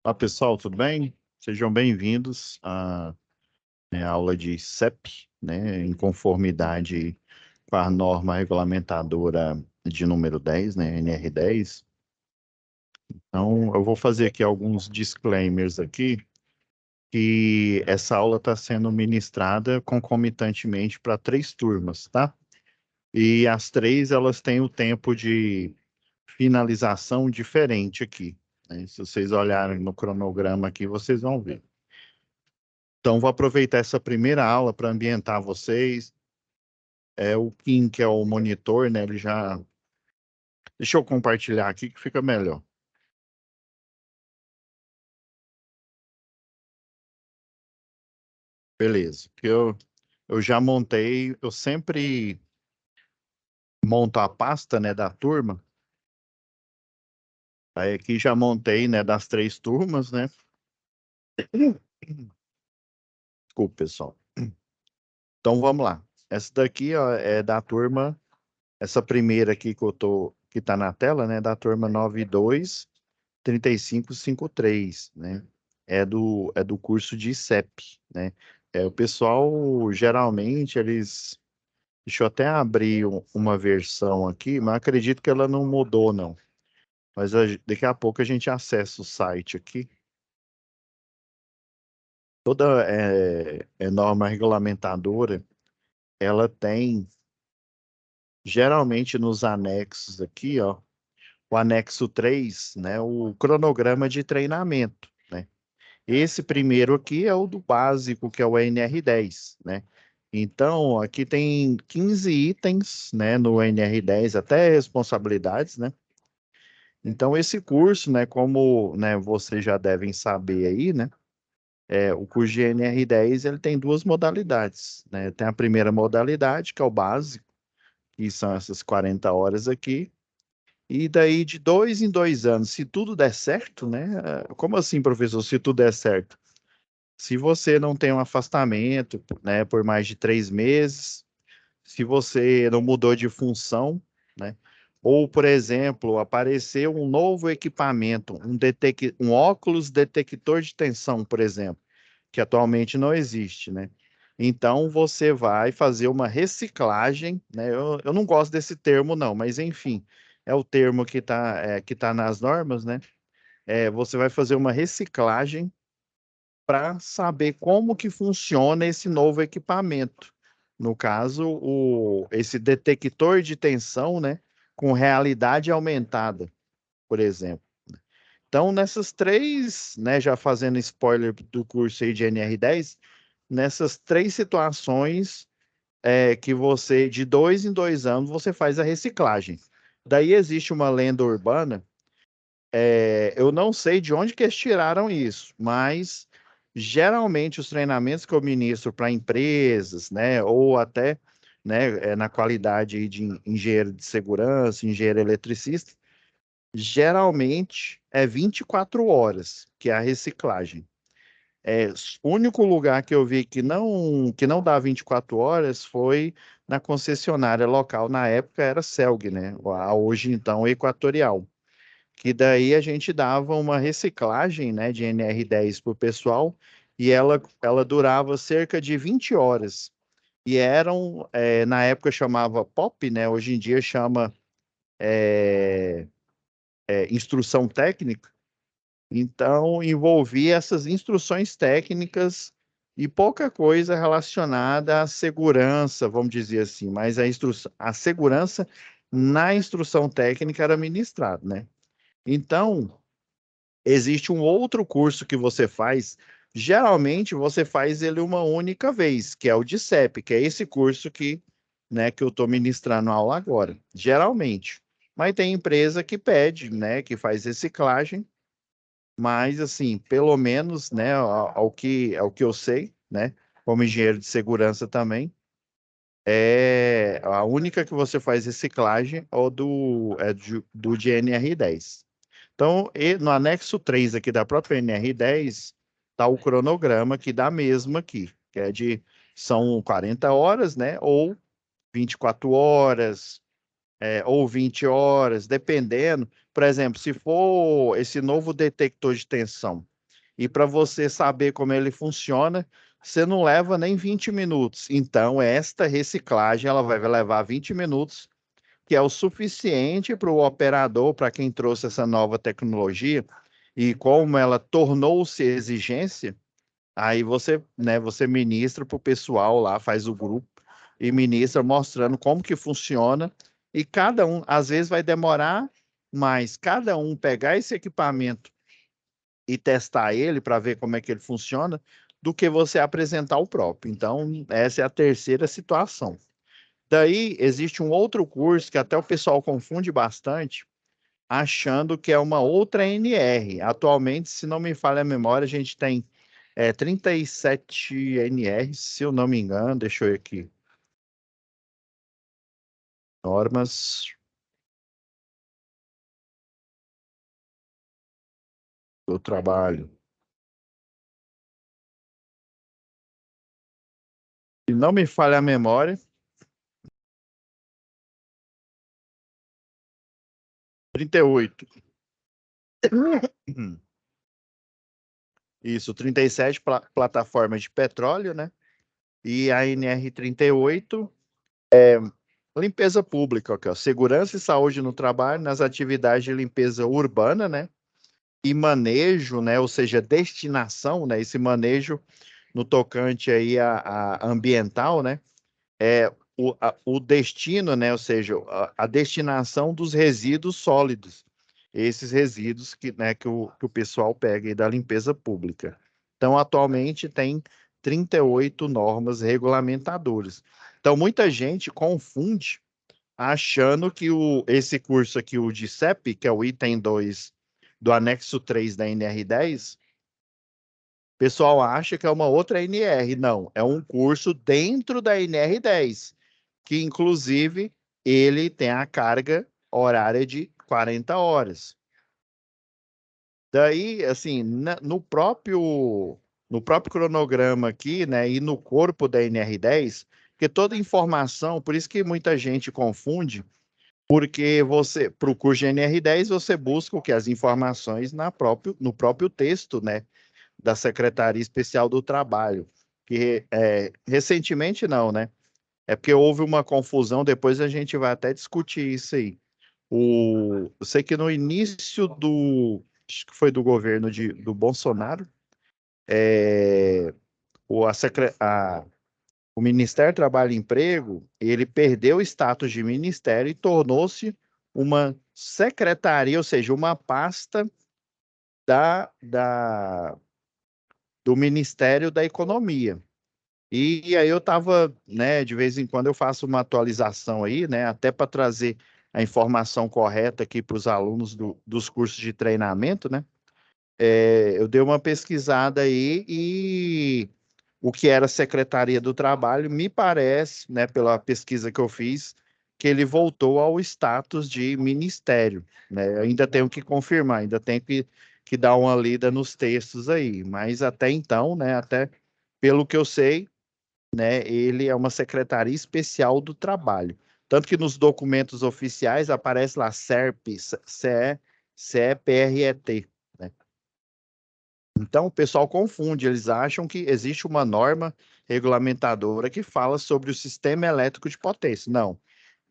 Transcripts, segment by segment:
Olá, pessoal, tudo bem? Sejam bem-vindos à aula de CEP, né, em conformidade com a norma regulamentadora de número 10, né, NR10. Então, eu vou fazer aqui alguns disclaimers aqui, que essa aula está sendo ministrada concomitantemente para três turmas, tá? E as três, elas têm o tempo de finalização diferente aqui, né? Se vocês olharem no cronograma aqui, vocês vão ver. Então, vou aproveitar essa primeira aula para ambientar vocês. O Kim, que é o monitor, né? Ele já. Deixa eu compartilhar aqui que fica melhor. Beleza. Eu já montei, eu sempre monto a pasta, né, da turma. Aí aqui já montei, né, das três turmas, né? Desculpa, pessoal. Então, vamos lá. Essa daqui, ó, é da turma, essa primeira aqui que tá na tela, né, da turma 923553, né? É do curso de CEP, né? O pessoal, geralmente, eles... Deixa eu até abrir uma versão aqui, mas acredito que ela não mudou, não. Mas daqui a pouco a gente acessa o site aqui. Toda norma regulamentadora, ela tem, geralmente nos anexos aqui, ó, o anexo 3, né, o cronograma de treinamento, né? Esse primeiro aqui é o do básico, que é o NR10, né? Então, aqui tem 15 itens, né, no NR10, até responsabilidades, né? Então, esse curso, né, como, né, vocês já devem saber aí, né, o curso de NR10, ele tem duas modalidades, né? Tem a primeira modalidade, que é o básico, que são essas 40 horas aqui, e daí de 2 em 2 anos, se tudo der certo, né? Como assim, professor, se tudo der certo? Se você não tem um afastamento, né, por mais de 3 meses, se você não mudou de função, né? Ou, por exemplo, apareceu um novo equipamento, um óculos detector de tensão, por exemplo, que atualmente não existe, né? Então, você vai fazer uma reciclagem, né? Eu não gosto desse termo, não, mas enfim, é o termo que tá nas normas, né? Você vai fazer uma reciclagem para saber como que funciona esse novo equipamento. No caso, esse detector de tensão, né, com realidade aumentada, por exemplo. Então, nessas três, né, já fazendo spoiler do curso aí de NR10, nessas três situações que você, de 2 em 2 anos, você faz a reciclagem. Daí existe uma lenda urbana, eu não sei de onde que eles tiraram isso, mas geralmente os treinamentos que eu ministro para empresas, né, ou até, né, na qualidade aí de engenheiro de segurança, engenheiro eletricista, geralmente é 24 horas, que é a reciclagem. O único lugar que eu vi que não dá 24 horas foi na concessionária local, na época era Celg, né, hoje então Equatorial, que daí a gente dava uma reciclagem, né, de NR10 para o pessoal, e ela durava cerca de 20 horas. E eram, na época chamava POP, né, hoje em dia chama instrução técnica, então envolvia essas instruções técnicas e pouca coisa relacionada à segurança, vamos dizer assim, mas a segurança na instrução técnica era ministrada, né? Então, existe um outro curso que você faz. Geralmente você faz ele uma única vez, que é o de CEP, que é esse curso que eu estou ministrando aula agora. Geralmente. Mas tem empresa que pede, né, que faz reciclagem, mas assim, pelo menos, né, ao que eu sei, né, como engenheiro de segurança também, a única que você faz reciclagem do de NR10. Então, no anexo 3 aqui da própria NR10, está o cronograma que dá mesmo aqui, são 40 horas, né? Ou 24 horas, ou 20 horas, dependendo. Por exemplo, se for esse novo detector de tensão, e para você saber como ele funciona, você não leva nem 20 minutos. Então, esta reciclagem ela vai levar 20 minutos, que é o suficiente para o operador, para quem trouxe essa nova tecnologia, e como ela tornou-se exigência, aí você, né, você ministra para o pessoal lá, faz o grupo e ministra mostrando como que funciona, e cada um, às vezes vai demorar mais, cada um pegar esse equipamento e testar ele para ver como é que ele funciona, do que você apresentar o próprio. Então, essa é a terceira situação. Daí, existe um outro curso que até o pessoal confunde bastante, achando que é uma outra NR. Atualmente, se não me falha a memória, a gente tem 37 NRs, se eu não me engano, deixa eu ver aqui. Normas do trabalho. Se não me falha a memória, 38. Isso, 37 plataformas de petróleo, né? E a NR 38, limpeza pública, aqui, ó, segurança e saúde no trabalho, nas atividades de limpeza urbana, né? E manejo, né? Ou seja, destinação, né? Esse manejo no tocante aí a ambiental, né? O destino, né? Ou seja, a destinação dos resíduos sólidos, esses resíduos né, que o pessoal pega aí da limpeza pública. Então, atualmente tem 38 normas regulamentadoras. Então, muita gente confunde achando que esse curso aqui, o de CEP, que é o item 2 do anexo 3 da NR10, o pessoal acha que é uma outra NR. Não, é um curso dentro da NR10, que inclusive ele tem a carga horária de 40 horas. Daí, assim, no próprio cronograma aqui, né, e no corpo da NR10, porque toda informação, por isso que muita gente confunde, porque você, para o curso de NR10, você busca o que? As informações no próprio texto, né, da Secretaria Especial do Trabalho, que recentemente não, né? É porque houve uma confusão, depois a gente vai até discutir isso aí. Eu sei que no início acho que foi do governo do Bolsonaro, é, o, a, secre- a- o Ministério do Trabalho e Emprego, ele perdeu o status de ministério e tornou-se uma secretaria, ou seja, uma pasta da, da, do Ministério da Economia. E aí eu estava, né, de vez em quando eu faço uma atualização aí, né, até para trazer a informação correta aqui para os alunos dos cursos de treinamento, né? Eu dei uma pesquisada aí e o que era Secretaria do Trabalho, me parece, né, pela pesquisa que eu fiz, que ele voltou ao status de ministério, né? Eu ainda tenho que confirmar, ainda tenho que dar uma lida nos textos aí, mas até então, né, até pelo que eu sei, né, ele é uma Secretaria Especial do Trabalho. Tanto que nos documentos oficiais aparece lá SERP, CEPRET, né? Então, o pessoal confunde, eles acham que existe uma norma regulamentadora que fala sobre o sistema elétrico de potência. Não,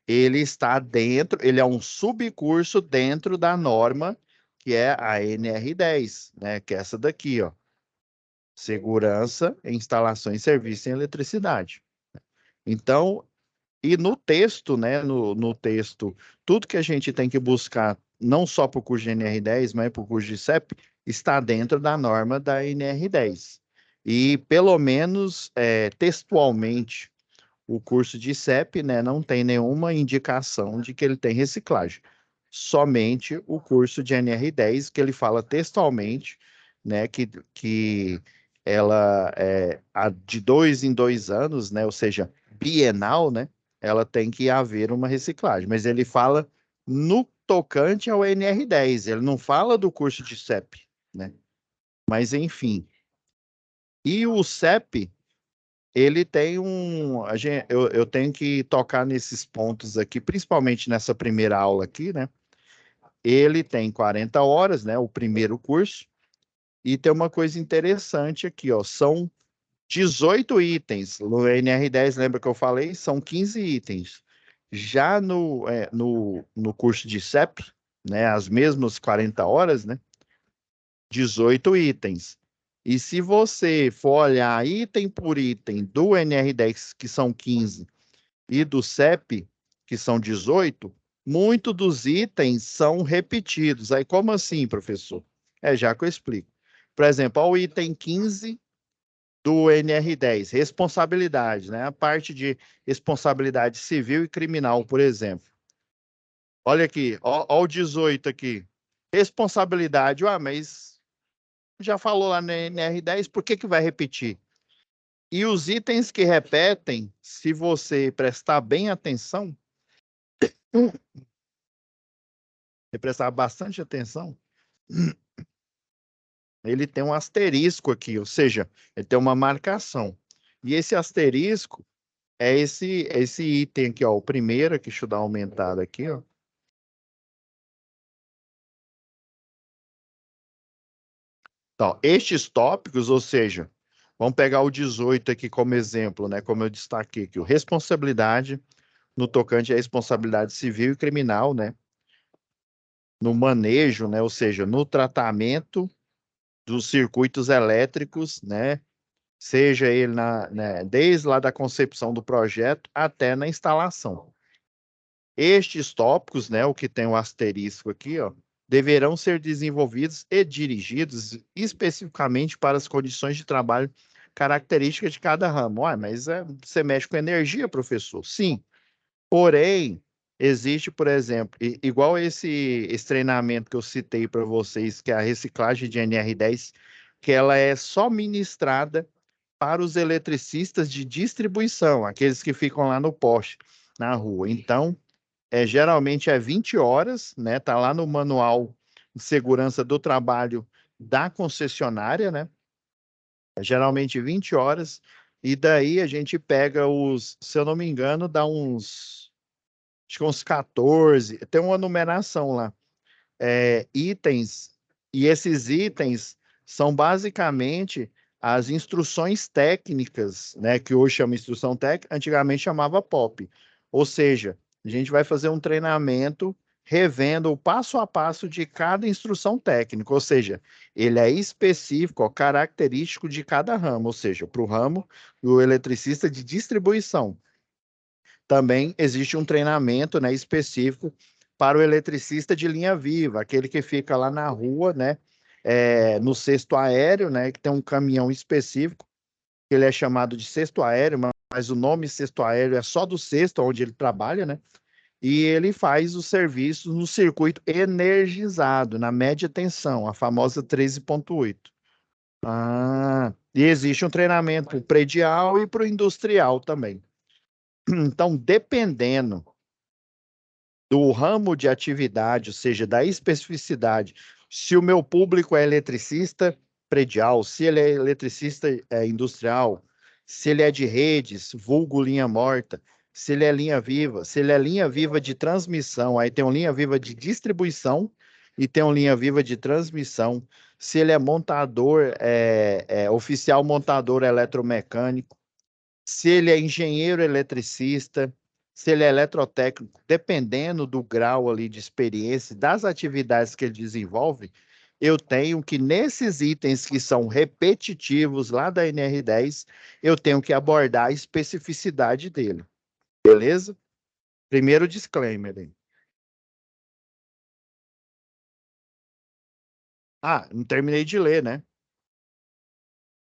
ele está dentro, ele é um subcurso dentro da norma que é a NR10, né? Que é essa daqui, ó. Segurança em instalações e serviços em eletricidade. Então, e no texto, né? No texto, tudo que a gente tem que buscar, não só para o curso de NR10, mas para o curso de CEP, está dentro da norma da NR10. E, pelo menos, textualmente, o curso de CEP, né, não tem nenhuma indicação de que ele tem reciclagem. Somente o curso de NR10, que ele fala textualmente, né, que ela de 2 em 2 anos, né, ou seja, bienal, né, ela tem que haver uma reciclagem. Mas ele fala no tocante ao NR10, ele não fala do curso de CEP, né? Mas enfim. E o CEP, ele tem eu tenho que tocar nesses pontos aqui, principalmente nessa primeira aula aqui, né? Ele tem 40 horas, né? O primeiro curso, E tem uma coisa interessante aqui, ó, são 18 itens. No NR10, lembra que eu falei? São 15 itens. Já no curso de CEP, né, as mesmas 40 horas, né, 18 itens. E se você for olhar item por item do NR10, que são 15, e do CEP, que são 18, muitos dos itens são repetidos. Aí, como assim, professor? É já que eu explico. Por exemplo, ó, o item 15 do NR10, responsabilidade, né? A parte de responsabilidade civil e criminal, por exemplo. Olha aqui, ó o 18 aqui. Responsabilidade, mas já falou lá no NR10, por que que vai repetir? E os itens que repetem, se você prestar bem atenção, e prestar bastante atenção, ele tem um asterisco aqui, ou seja, ele tem uma marcação. E esse asterisco é esse item aqui, ó, o primeiro, aqui, deixa eu dar uma aumentada aqui, ó. Então, estes tópicos, ou seja, vamos pegar o 18 aqui como exemplo, né? Como eu destaquei aqui, o responsabilidade no tocante à responsabilidade civil e criminal, né? No manejo, né? Ou seja, no tratamento dos circuitos elétricos, né? Seja ele né, desde lá da concepção do projeto até na instalação. Estes tópicos, né, o que tem o asterisco aqui, ó, deverão ser desenvolvidos e dirigidos especificamente para as condições de trabalho características de cada ramo. Ué, mas você mexe com energia, professor? Sim. Porém, existe, por exemplo, igual esse treinamento que eu citei para vocês, que é a reciclagem de NR10, que ela é só ministrada para os eletricistas de distribuição, aqueles que ficam lá no poste, na rua. Então, geralmente é 20 horas, né? Tá lá no manual de segurança do trabalho da concessionária, né? É geralmente 20 horas, e daí a gente pega se eu não me engano, dá acho que uns 14, tem uma numeração lá, itens, e esses itens são basicamente as instruções técnicas, né, que hoje chama instrução técnica, antigamente chamava POP. Ou seja, a gente vai fazer um treinamento revendo o passo a passo de cada instrução técnica, ou seja, ele é específico, ó, característico de cada ramo, ou seja, para o ramo do eletricista de distribuição. Também existe um treinamento, né, específico para o eletricista de linha viva, aquele que fica lá na rua, né, no cesto aéreo, né, que tem um caminhão específico, que ele é chamado de cesto aéreo, mas o nome cesto aéreo é só do cesto onde ele trabalha, né, e ele faz os serviços no circuito energizado, na média tensão, a famosa 13.8. Ah, e existe um treinamento predial e para o industrial também. Então, dependendo do ramo de atividade, ou seja, da especificidade, se o meu público é eletricista predial, se ele é eletricista industrial, se ele é de redes, vulgo linha morta, se ele é linha viva, se ele é linha viva de transmissão, aí tem uma linha viva de distribuição e tem uma linha viva de transmissão, se ele é montador, oficial montador eletromecânico, se ele é engenheiro eletricista, se ele é eletrotécnico, dependendo do grau ali de experiência, das atividades que ele desenvolve, eu tenho que, nesses itens que são repetitivos lá da NR10, eu tenho que abordar a especificidade dele. Beleza? Primeiro disclaimer aí. Ah, não terminei de ler, né?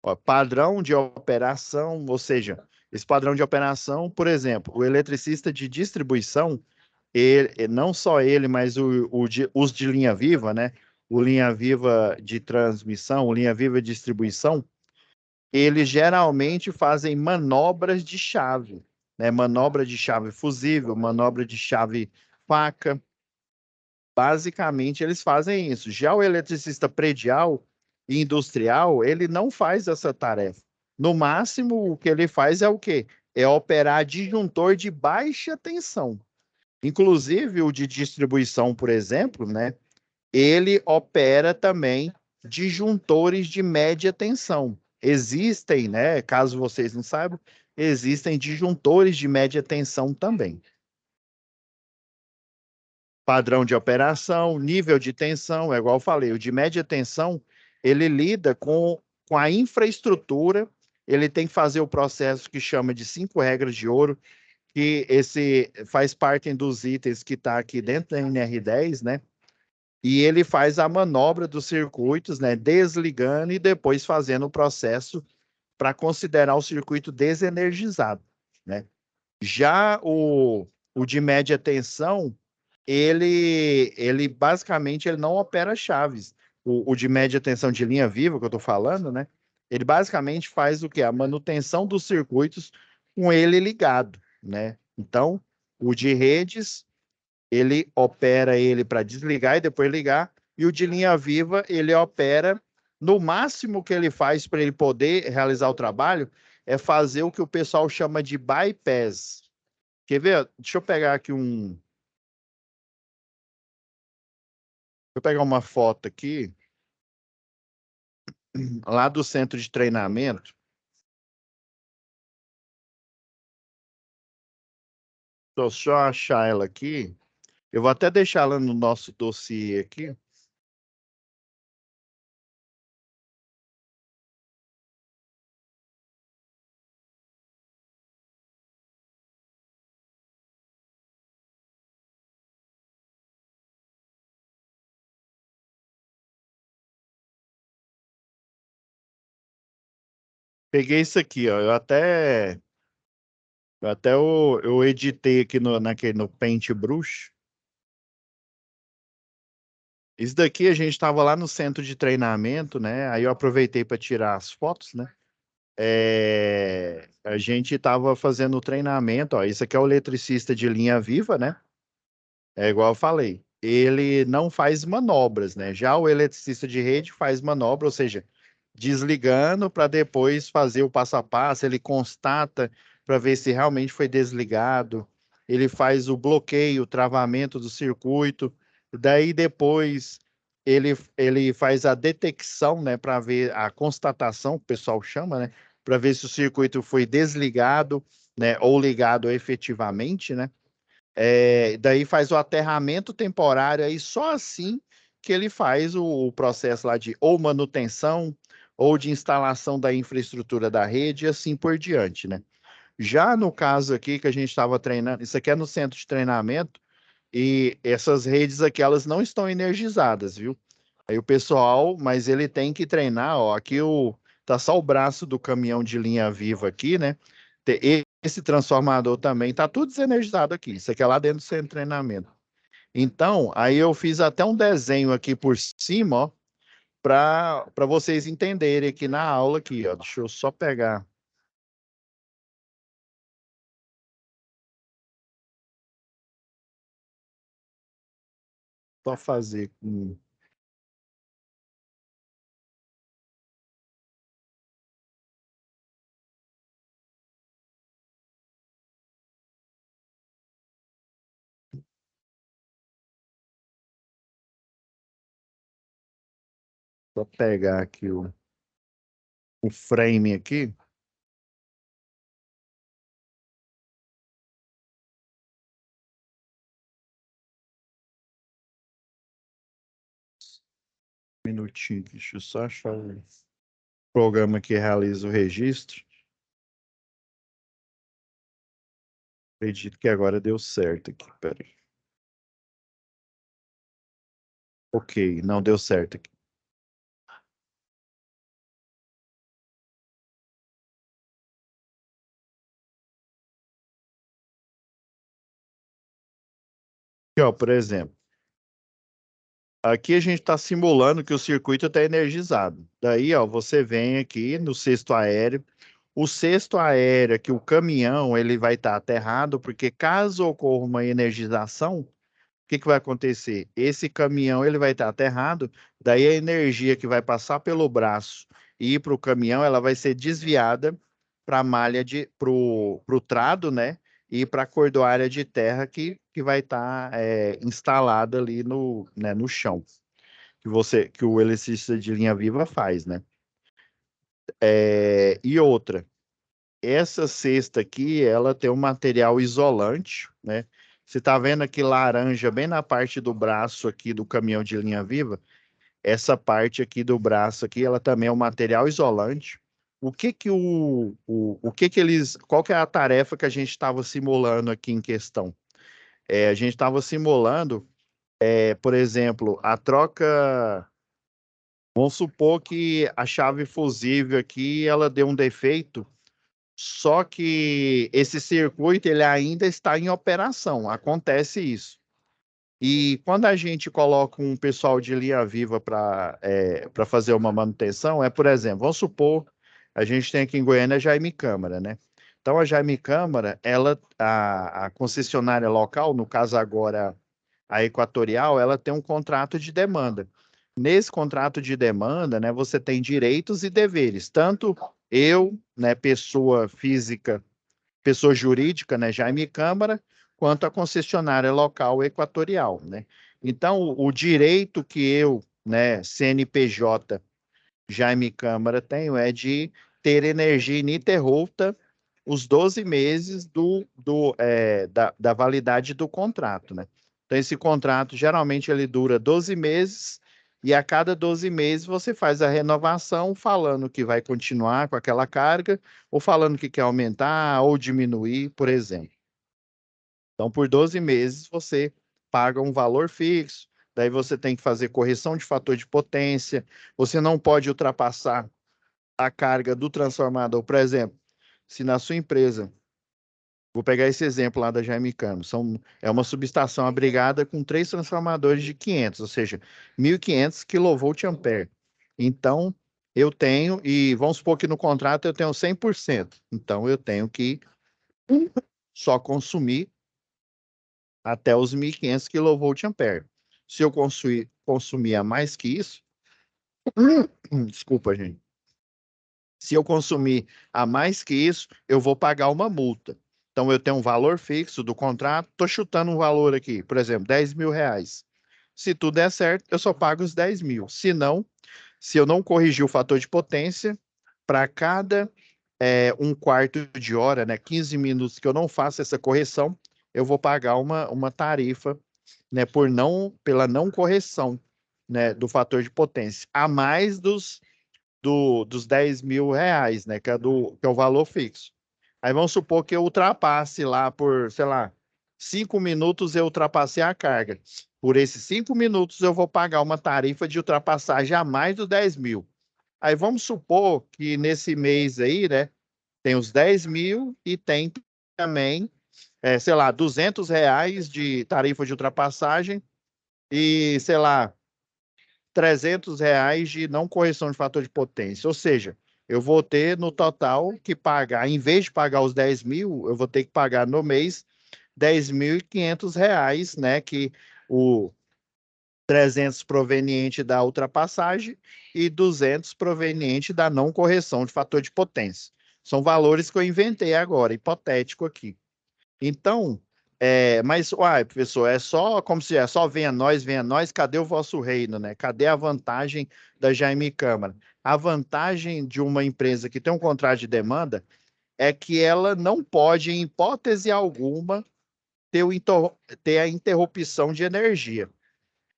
Ó, padrão de operação, ou seja, esse padrão de operação, por exemplo, o eletricista de distribuição, não só ele, mas os de linha viva, né? O linha viva de transmissão, o linha viva de distribuição, eles geralmente fazem manobras de chave, né? Manobra de chave fusível, manobra de chave faca. Basicamente, eles fazem isso. Já o eletricista predial e industrial, ele não faz essa tarefa. No máximo, o que ele faz é o quê? É operar disjuntor de baixa tensão. Inclusive, o de distribuição, por exemplo, né? Ele opera também disjuntores de média tensão. Existem, né? Caso vocês não saibam, existem disjuntores de média tensão também. Padrão de operação, nível de tensão, é igual eu falei, o de média tensão, ele lida com a infraestrutura, ele tem que fazer o processo que chama de 5 regras de ouro, que esse faz parte dos itens que está aqui dentro da NR10, né? E ele faz a manobra dos circuitos, né? Desligando e depois fazendo o processo para considerar o circuito desenergizado, né? Já o de média tensão, ele basicamente ele não opera chaves. O de média tensão de linha viva, que eu estou falando, né? Ele basicamente faz o que? A manutenção dos circuitos com ele ligado, né? Então, o de redes, ele opera ele para desligar e depois ligar, e o de linha viva, ele opera no máximo que ele faz para ele poder realizar o trabalho é fazer o que o pessoal chama de bypass. Quer ver? Deixa eu pegar aqui Vou pegar uma foto aqui, lá do centro de treinamento. Deixa eu achar ela aqui. Eu vou até deixar ela no nosso dossiê aqui. Peguei isso aqui, ó. Eu editei aqui no Paintbrush. Isso daqui a gente estava lá no centro de treinamento, né? Aí eu aproveitei para tirar as fotos, né? A gente estava fazendo o treinamento, ó. Isso aqui é o eletricista de linha viva, né? É igual eu falei. Ele não faz manobras, né? Já o eletricista de rede faz manobra, ou seja, desligando para depois fazer o passo a passo, ele constata para ver se realmente foi desligado, ele faz o bloqueio, o travamento do circuito, daí depois ele faz a detecção, né, para ver a constatação, que o pessoal chama, né, para ver se o circuito foi desligado, né, ou ligado efetivamente, né? Daí faz o aterramento temporário, aí só assim que ele faz o processo lá de ou manutenção ou de instalação da infraestrutura da rede e assim por diante, né? Já no caso aqui que a gente estava treinando, isso aqui é no centro de treinamento e essas redes aqui elas não estão energizadas, viu? Aí o pessoal, mas ele tem que treinar, ó, tá só o braço do caminhão de linha viva aqui, né? Esse transformador também tá tudo desenergizado aqui. Isso aqui é lá dentro do centro de treinamento. Então, aí eu fiz até um desenho aqui por cima, ó, para vocês entenderem aqui na aula aqui, ó. Deixa eu só pegar, só fazer só pegar aqui o frame aqui. Um minutinho, aqui, deixa eu só achar o programa que realiza o registro. Acredito que agora deu certo aqui. Peraí. Ok, não deu certo aqui. Aqui, ó, por exemplo, aqui a gente está simulando que o circuito está energizado. Daí, ó, você vem aqui no cesto aéreo. O cesto aéreo, que o caminhão, ele vai estar aterrado, porque caso ocorra uma energização, o que que vai acontecer? Esse caminhão, ele vai estar aterrado, daí a energia que vai passar pelo braço e ir para o caminhão, ela vai ser desviada para a malha para o trado, né? E para a cordoária de terra que vai estar instalada ali no, né, no chão. que o eletricista de linha viva faz, né? E outra, essa cesta aqui, ela tem um material isolante, né? Você tá vendo aqui laranja bem na parte do braço aqui do caminhão de linha viva? Essa parte aqui do braço aqui, ela também é um material isolante. O que que eles, qual que é a tarefa que a gente estava simulando aqui em questão? A gente estava simulando, por exemplo, a troca. Vamos supor que a chave fusível aqui, ela deu um defeito, só que esse circuito ele ainda está em operação. Acontece isso. E quando a gente coloca um pessoal de linha viva para fazer uma manutenção, por exemplo, vamos supor, a gente tem aqui em Goiânia a Jaime Câmara, né? Então, a Jaime Câmara, a concessionária local, no caso agora a Equatorial, ela tem um contrato de demanda. Nesse contrato de demanda, né, você tem direitos e deveres. Tanto eu, né, pessoa física, pessoa jurídica, né, Jaime Câmara, quanto a concessionária local Equatorial, né? Então, o direito que eu, né, CNPJ, Jaime Câmara, tenho é de ter energia ininterrupta os 12 meses da validade do contrato, né? Então, esse contrato, geralmente, ele dura 12 meses e a cada 12 meses você faz a renovação falando que vai continuar com aquela carga ou falando que quer aumentar ou diminuir, por exemplo. Então, por 12 meses, você paga um valor fixo, daí você tem que fazer correção de fator de potência, você não pode ultrapassar a carga do transformador. Por exemplo, se na sua empresa, vou pegar esse exemplo lá da Jaime Cano, é uma subestação abrigada com 3 transformadores de 500, ou seja, 1.500 kVA. Então, eu tenho, e vamos supor que no contrato eu tenho 100%, então eu tenho que só consumir até os 1.500 kVA. Se eu consumir a mais que isso, desculpa, gente. Se eu consumir a mais que isso, eu vou pagar uma multa. Então, eu tenho um valor fixo do contrato, estou chutando um valor aqui, por exemplo, R$ 10.000. Se tudo der certo, eu só pago os 10 mil. Se não, se eu não corrigir o fator de potência, para cada um quarto de hora, né, 15 minutos que eu não faço essa correção, eu vou pagar uma tarifa, né, pela não correção, né, do fator de potência, a mais dos R$ 10.000, né, que é o valor fixo. Aí vamos supor que eu ultrapasse lá por, sei lá, 5 minutos eu ultrapassei a carga. Por esses 5 minutos eu vou pagar uma tarifa de ultrapassagem a mais dos 10 mil. Aí vamos supor que nesse mês aí, né, tem os 10 mil e tem também, sei lá, R$ 200 de tarifa de ultrapassagem e, sei lá, R$ 300 de não correção de fator de potência. Ou seja, eu vou ter no total que pagar, em vez de pagar os 10 mil, eu vou ter que pagar no mês R$ 10.500, né? Que o 300 proveniente da ultrapassagem e 200 proveniente da não correção de fator de potência. São valores que eu inventei agora, hipotético aqui. Então, mas, uai, professor, é só como se é só venha nós, cadê o vosso reino, né? Cadê a vantagem da Jaime Câmara? A vantagem de uma empresa que tem um contrato de demanda é que ela não pode, em hipótese alguma, ter a interrupção de energia.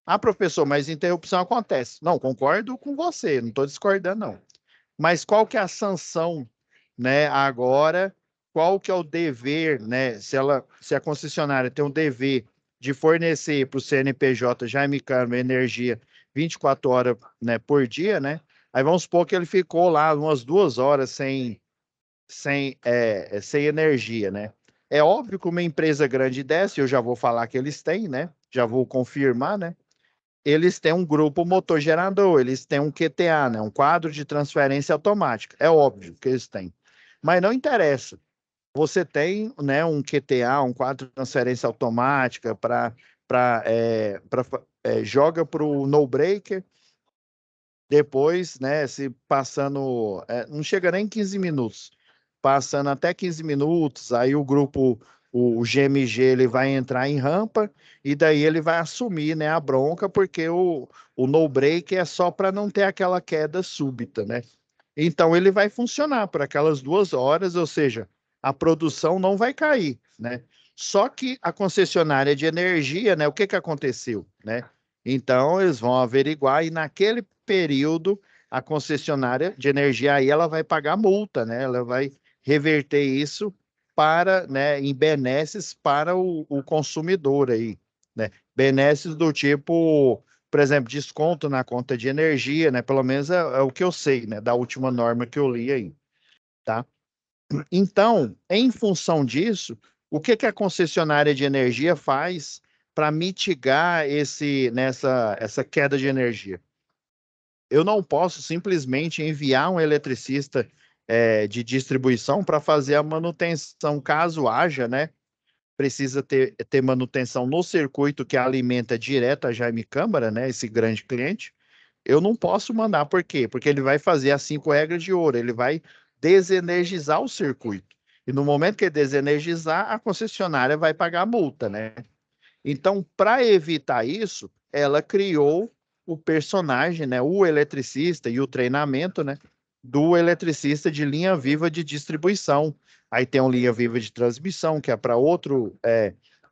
Ah, professor, mas interrupção acontece. Não, concordo com você, não estou discordando, não. Mas qual que é a sanção, né, agora, qual que é o dever, né, se a concessionária tem o dever de fornecer para o CNPJ Jaime Câmara energia 24 horas, né, por dia, né? Aí vamos supor que ele ficou lá umas 2 horas sem energia, né? É óbvio que uma empresa grande dessa, eu já vou falar que eles têm, né? Já vou confirmar, né? Eles têm um grupo motor gerador, eles têm um QTA, né, um quadro de transferência automática. É óbvio que eles têm. Mas não interessa. Você tem, né, um QTA, um quadro de transferência automática joga para o no breaker, depois, né, se passando, não chega nem 15 minutos, passando até 15 minutos, aí o GMG ele vai entrar em rampa e daí ele vai assumir, né, a bronca, porque o no break é só para não ter aquela queda súbita, né? Então ele vai funcionar por aquelas 2 horas, ou seja, a produção não vai cair, né? Só que a concessionária de energia, né? O que que aconteceu, né? Então eles vão averiguar e naquele período a concessionária de energia aí ela vai pagar multa, né? Ela vai reverter isso para, né, em benesses para o consumidor aí, né? Benesses do tipo, por exemplo, desconto na conta de energia, né? Pelo menos é o que eu sei, né? Da última norma que eu li aí, tá? Então, em função disso, o que que a concessionária de energia faz para mitigar essa queda de energia? Eu não posso simplesmente enviar um eletricista de distribuição para fazer a manutenção, caso haja, né? Precisa ter manutenção no circuito que alimenta direto a Jaime Câmara, né? Esse grande cliente. Eu não posso mandar, por quê? Porque ele vai fazer as 5 regras de ouro, ele vai desenergizar o circuito. E no momento que ele desenergizar, a concessionária vai pagar a multa, né? Então, para evitar isso, ela criou o personagem, né, o eletricista e o treinamento, né, do eletricista de linha viva de distribuição. Aí tem um linha viva de transmissão, que é para outro.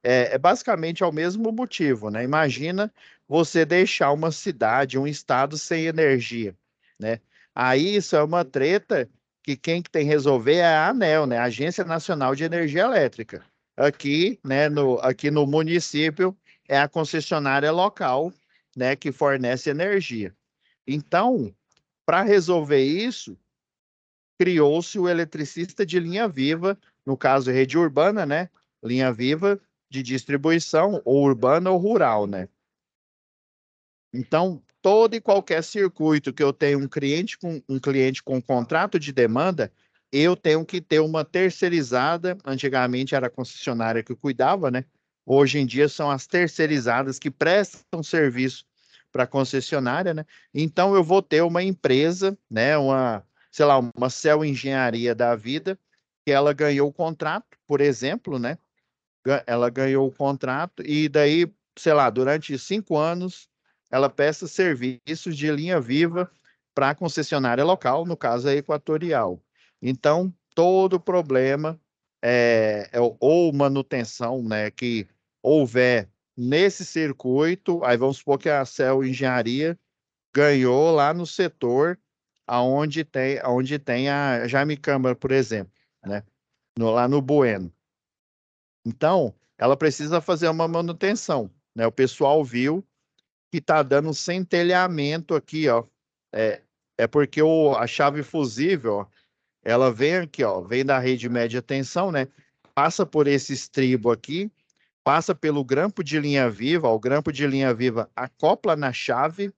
É basicamente ao mesmo motivo, né? Imagina você deixar uma cidade, um estado sem energia, né? Aí isso é uma treta que quem que tem que resolver é a ANEEL, né? A Agência Nacional de Energia Elétrica. Aqui, né, aqui no município, é a concessionária local, né, que fornece energia. Então, para resolver isso, criou-se o eletricista de linha viva, no caso, rede urbana, né, linha viva de distribuição, ou urbana ou rural, né? Então, todo e qualquer circuito que eu tenho um cliente com contrato de demanda, eu tenho que ter uma terceirizada. Antigamente era a concessionária que cuidava, né? Hoje em dia são as terceirizadas que prestam serviço para a concessionária, né? Então eu vou ter uma empresa, né? Sei lá, uma Cell Engenharia da vida, que ela ganhou o contrato, por exemplo, né? Ela ganhou o contrato e daí, sei lá, durante 5 anos, ela presta serviços de linha viva para a concessionária local, no caso a Equatorial. Então, todo problema ou manutenção, né, que houver nesse circuito, aí vamos supor que a Cell Engenharia ganhou lá no setor aonde tem a Jaime Câmara, por exemplo, né, lá no Bueno. Então, ela precisa fazer uma manutenção, né? O pessoal viu que está dando centelhamento aqui, ó. É, é porque a chave fusível, ó, ela vem aqui, ó, vem da rede média tensão, né? Passa por esse estribo aqui, passa pelo grampo de linha viva, ó, o grampo de linha viva acopla na chave,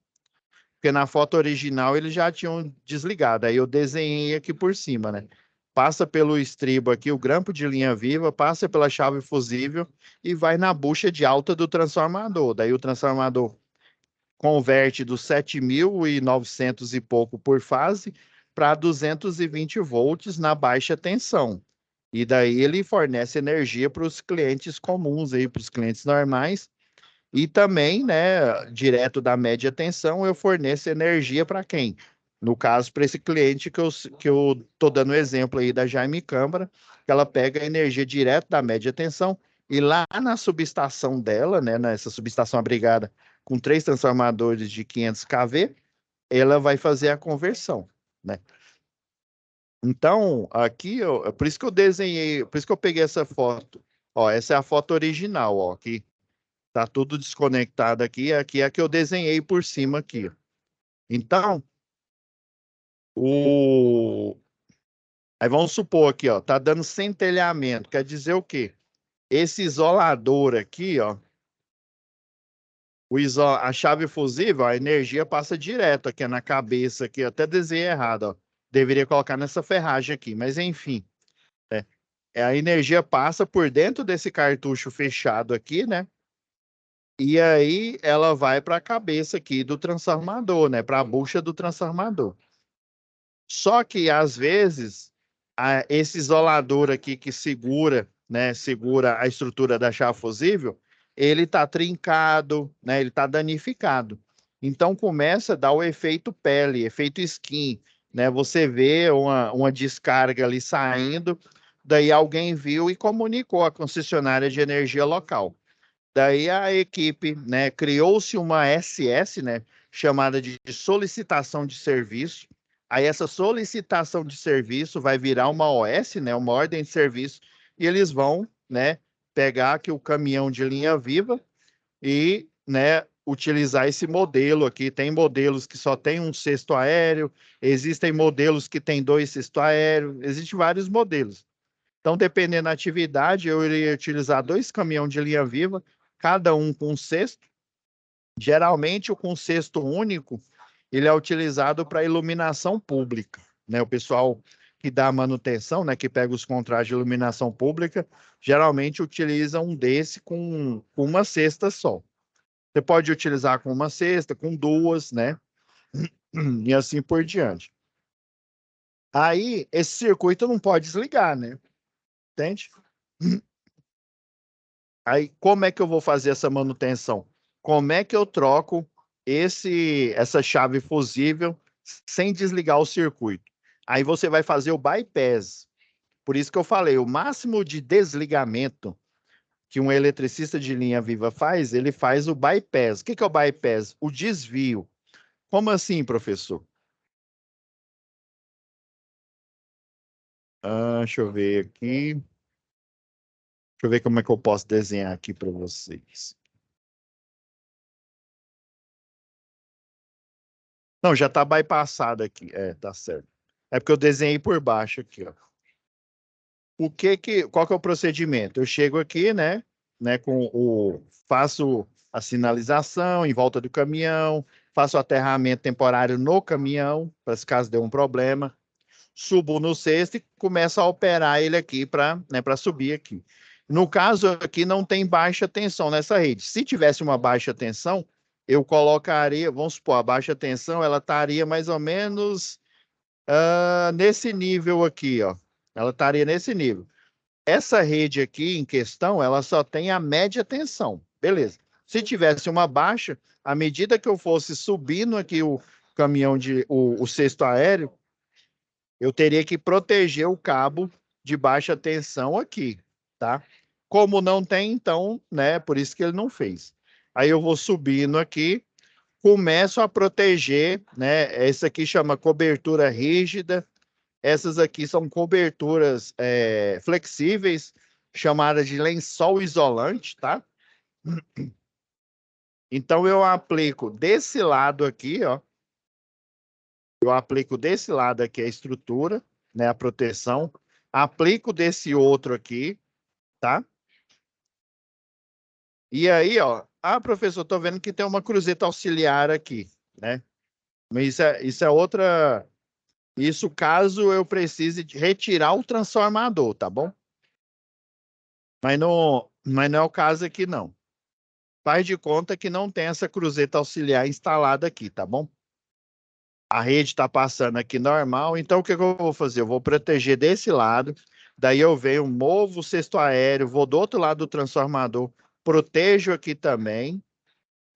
porque na foto original eles já tinham desligado, aí eu desenhei aqui por cima, né? Passa pelo estribo aqui, o grampo de linha viva, passa pela chave fusível e vai na bucha de alta do transformador. Daí o transformador converte dos 7.900 e pouco por fase para 220 volts na baixa tensão. E daí ele fornece energia para os clientes comuns aí, para os clientes normais. E também, né, direto da média tensão, eu forneço energia para quem? No caso, para esse cliente que eu tô dando o exemplo aí da Jaime Câmara, que ela pega a energia direto da média tensão e lá na subestação dela, né, nessa subestação abrigada com 3 transformadores de 500 kV, ela vai fazer a conversão, né? Então, aqui, por isso que eu desenhei, por isso que eu peguei essa foto. Ó, essa é a foto original, ó, aqui. Tá tudo desconectado aqui. Aqui é a que eu desenhei por cima aqui. Então, o... aí vamos supor aqui, ó, tá dando centelhamento. Quer dizer o quê? Esse isolador aqui, ó, a chave fusível, a energia passa direto aqui na cabeça aqui. Eu até desenhei errado, ó. Deveria colocar nessa ferragem aqui, mas enfim. É, a energia passa por dentro desse cartucho fechado aqui, né? E aí ela vai para a cabeça aqui do transformador, né? Para a bucha do transformador. Só que às vezes esse isolador aqui que segura né, segura a estrutura da chave fusível, ele está trincado, né, ele está danificado. Então começa a dar o efeito pele, efeito skin, né? Você vê uma descarga ali saindo, daí alguém viu e comunicou à concessionária de energia local. Daí a equipe, né, criou-se uma SS, né, chamada de solicitação de serviço. Aí essa solicitação de serviço vai virar uma OS, né, uma ordem de serviço, e eles vão, né, pegar aqui o caminhão de linha viva e, né, utilizar esse modelo aqui. Tem modelos que só tem um cesto aéreo, existem modelos que tem dois cestos aéreos, existem vários modelos. Então, dependendo da atividade, eu iria utilizar dois caminhões de linha viva, cada um com um cesto. Geralmente, o com cesto único, ele é utilizado para iluminação pública, né? O pessoal que dá manutenção, né, que pega os contratos de iluminação pública, geralmente utiliza um desse com uma cesta só. Você pode utilizar com uma cesta, com duas, né? E assim por diante. Aí, esse circuito não pode desligar, né? Entende? Aí, como é que eu vou fazer essa manutenção? Como é que eu troco essa chave fusível sem desligar o circuito? Aí você vai fazer o bypass. Por isso que eu falei, o máximo de desligamento que um eletricista de linha viva faz, ele faz o bypass. O que é o bypass? O desvio. Como assim, professor? Deixa eu ver aqui. Deixa eu ver como é que eu posso desenhar aqui para vocês. Não, já está bypassado aqui. É, tá certo. É porque eu desenhei por baixo aqui, ó. Qual que é o procedimento? Eu chego aqui, né, faço a sinalização em volta do caminhão, faço o aterramento temporário no caminhão, para se caso dê um problema, subo no cesto e começo a operar ele aqui para subir aqui. No caso aqui não tem baixa tensão nessa rede. Se tivesse uma baixa tensão, eu colocaria, vamos supor, a baixa tensão ela estaria mais ou menos nesse nível aqui, ó. Ela estaria nesse nível. Essa rede aqui em questão, ela só tem a média tensão. Beleza. Se tivesse uma baixa, à medida que eu fosse subindo aqui o caminhão o cesto aéreo, eu teria que proteger o cabo de baixa tensão aqui, tá? Como não tem, então, né? Por isso que ele não fez. Aí eu vou subindo aqui, começo a proteger, né? Essa aqui chama cobertura rígida. Essas aqui são coberturas flexíveis, chamadas de lençol isolante, tá? Então eu aplico desse lado aqui, ó. Eu aplico desse lado aqui a estrutura, né, a proteção. Aplico desse outro aqui, tá? E aí, ó, professor, tô vendo que tem uma cruzeta auxiliar aqui, né? Mas isso é outra. Isso caso eu precise retirar o transformador, tá bom? Mas não é o caso aqui, não. Faz de conta que não tem essa cruzeta auxiliar instalada aqui, tá bom? A rede está passando aqui normal, então o que eu vou fazer? Eu vou proteger desse lado, daí eu venho, movo o cesto aéreo, vou do outro lado do transformador, protejo aqui também,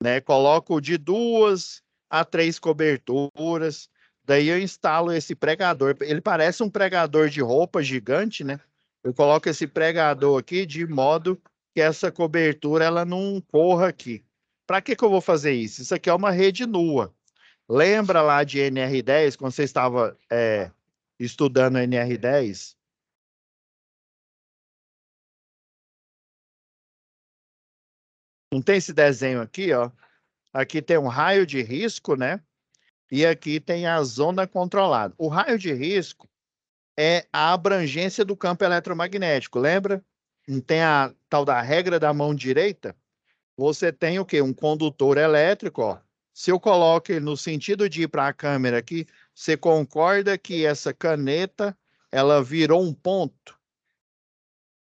né? Coloco de 2 a 3 coberturas, daí eu instalo esse pregador. Ele parece um pregador de roupa gigante, né? Eu coloco esse pregador aqui de modo que essa cobertura ela não corra aqui. Para que eu vou fazer isso? Isso aqui é uma rede nua. Lembra lá de NR10, quando você estava estudando NR10? Não tem esse desenho aqui, ó? Aqui tem um raio de risco, né? E aqui tem a zona controlada. O raio de risco é a abrangência do campo eletromagnético, lembra? Não tem a tal da regra da mão direita? Você tem o quê? Um condutor elétrico, ó. Se eu coloco ele no sentido de ir para a câmera aqui, você concorda que essa caneta ela virou um ponto?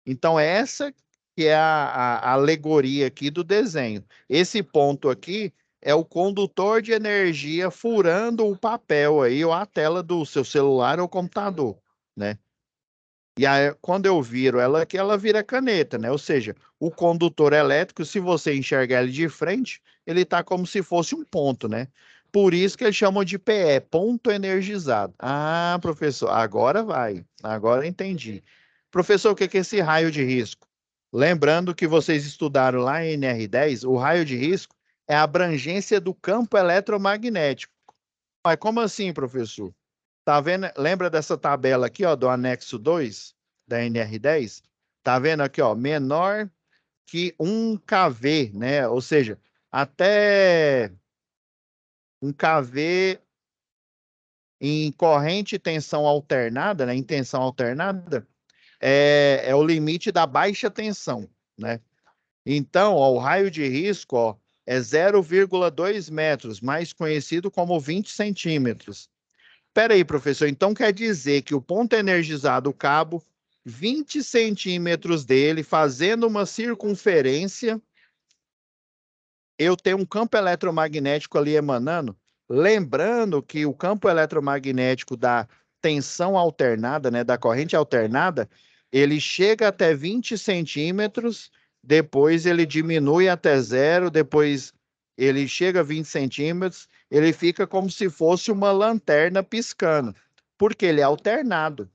Então, essa que é a alegoria aqui do desenho. Esse ponto aqui é o condutor de energia furando o papel aí, ou a tela do seu celular ou computador, né? E aí, quando eu viro ela aqui, ela vira caneta, né? Ou seja, o condutor elétrico, se você enxergar ele de frente, ele está como se fosse um ponto, né? Por isso que eles chamam de PE, ponto energizado. Ah, professor, agora vai. Agora eu entendi. Professor, o que que é esse raio de risco? Lembrando que vocês estudaram lá em NR10, o raio de risco é a abrangência do campo eletromagnético. Mas como assim, professor? Tá vendo? Lembra dessa tabela aqui, ó, do anexo 2 da NR10? Tá vendo aqui, ó, menor que 1 kV, né? Ou seja, até 1 kV em corrente e tensão alternada, né? Em tensão alternada, é o limite da baixa tensão, né? Então, ó, o raio de risco, ó, é 0,2 metros, mais conhecido como 20 centímetros. Espera aí, professor. Então quer dizer que o ponto energizado, o cabo, 20 centímetros dele, fazendo uma circunferência, eu tenho um campo eletromagnético ali emanando. Lembrando que o campo eletromagnético da tensão alternada, né, da corrente alternada, ele chega até 20 centímetros, depois ele diminui até zero, depois ele chega a 20 centímetros, ele fica como se fosse uma lanterna piscando, porque ele é alternado.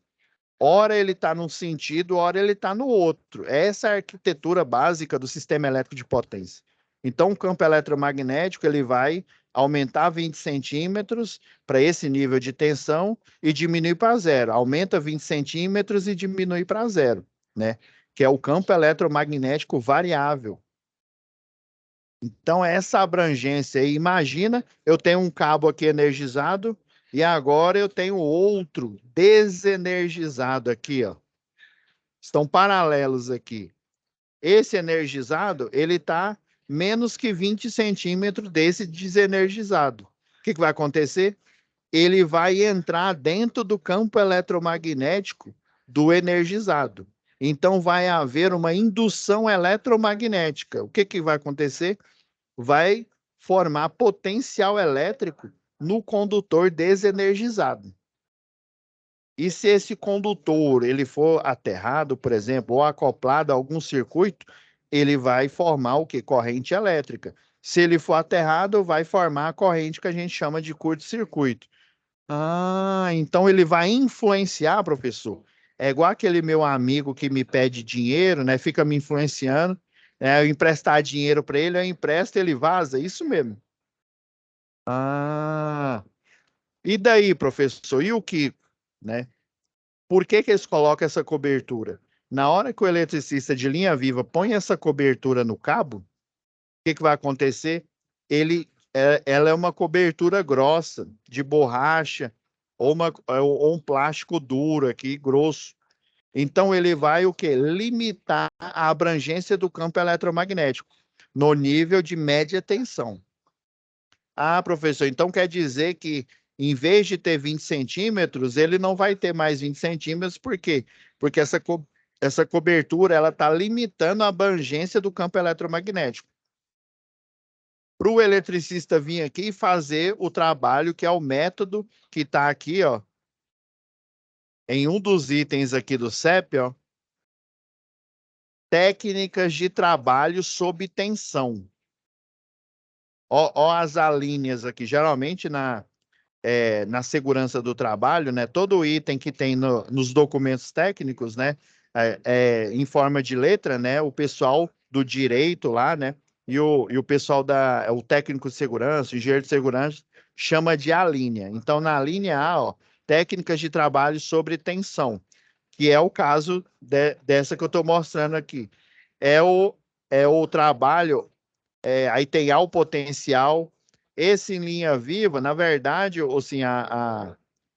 Ora ele está num sentido, ora ele está no outro. Essa é a arquitetura básica do sistema elétrico de potência. Então, o campo eletromagnético ele vai aumentar 20 centímetros para esse nível de tensão e diminuir para zero. Aumenta 20 centímetros e diminui para zero, né? Que é o campo eletromagnético variável. Então, essa abrangência aí, imagina, eu tenho um cabo aqui energizado e agora eu tenho outro desenergizado aqui, ó. Estão paralelos aqui. Esse energizado, ele está menos que 20 centímetros desse desenergizado. O que vai acontecer? Ele vai entrar dentro do campo eletromagnético do energizado. Então, vai haver uma indução eletromagnética. O que vai acontecer? Vai formar potencial elétrico no condutor desenergizado. E se esse condutor ele for aterrado, por exemplo, ou acoplado a algum circuito, ele vai formar o que? Corrente elétrica. Se ele for aterrado, vai formar a corrente que a gente chama de curto-circuito. Ah, então ele vai influenciar, professor. É igual aquele meu amigo que me pede dinheiro, né? Fica me influenciando. Eu emprestar dinheiro para ele, eu empresto, ele vaza. Isso mesmo. Ah, e daí, professor? E o que, né? Por que que eles colocam essa cobertura? Na hora que o eletricista de linha viva põe essa cobertura no cabo, o que que vai acontecer? Ela é uma cobertura grossa, de borracha, ou um plástico duro aqui, grosso. Então, ele vai o quê? Limitar a abrangência do campo eletromagnético no nível de média tensão. Ah, professor, então quer dizer que em vez de ter 20 centímetros, ele não vai ter mais 20 centímetros, por quê? Porque essa cobertura ela está limitando a abrangência do campo eletromagnético. Para o eletricista vir aqui e fazer o trabalho, que é o método que está aqui, ó, em um dos itens aqui do CEP, ó, técnicas de trabalho sob tensão. Ó as alíneas aqui, geralmente na segurança do trabalho, né? Todo item que tem nos documentos técnicos, né? Em forma de letra, né? O pessoal do direito lá, né? E o pessoal o técnico de segurança, o engenheiro de segurança, chama de alínea. Então, na linha A, ó, técnicas de trabalho sobre tensão, que é o caso dessa que eu estou mostrando aqui. É o, é o trabalho aí tem ao potencial. Esse em linha viva, na verdade, assim,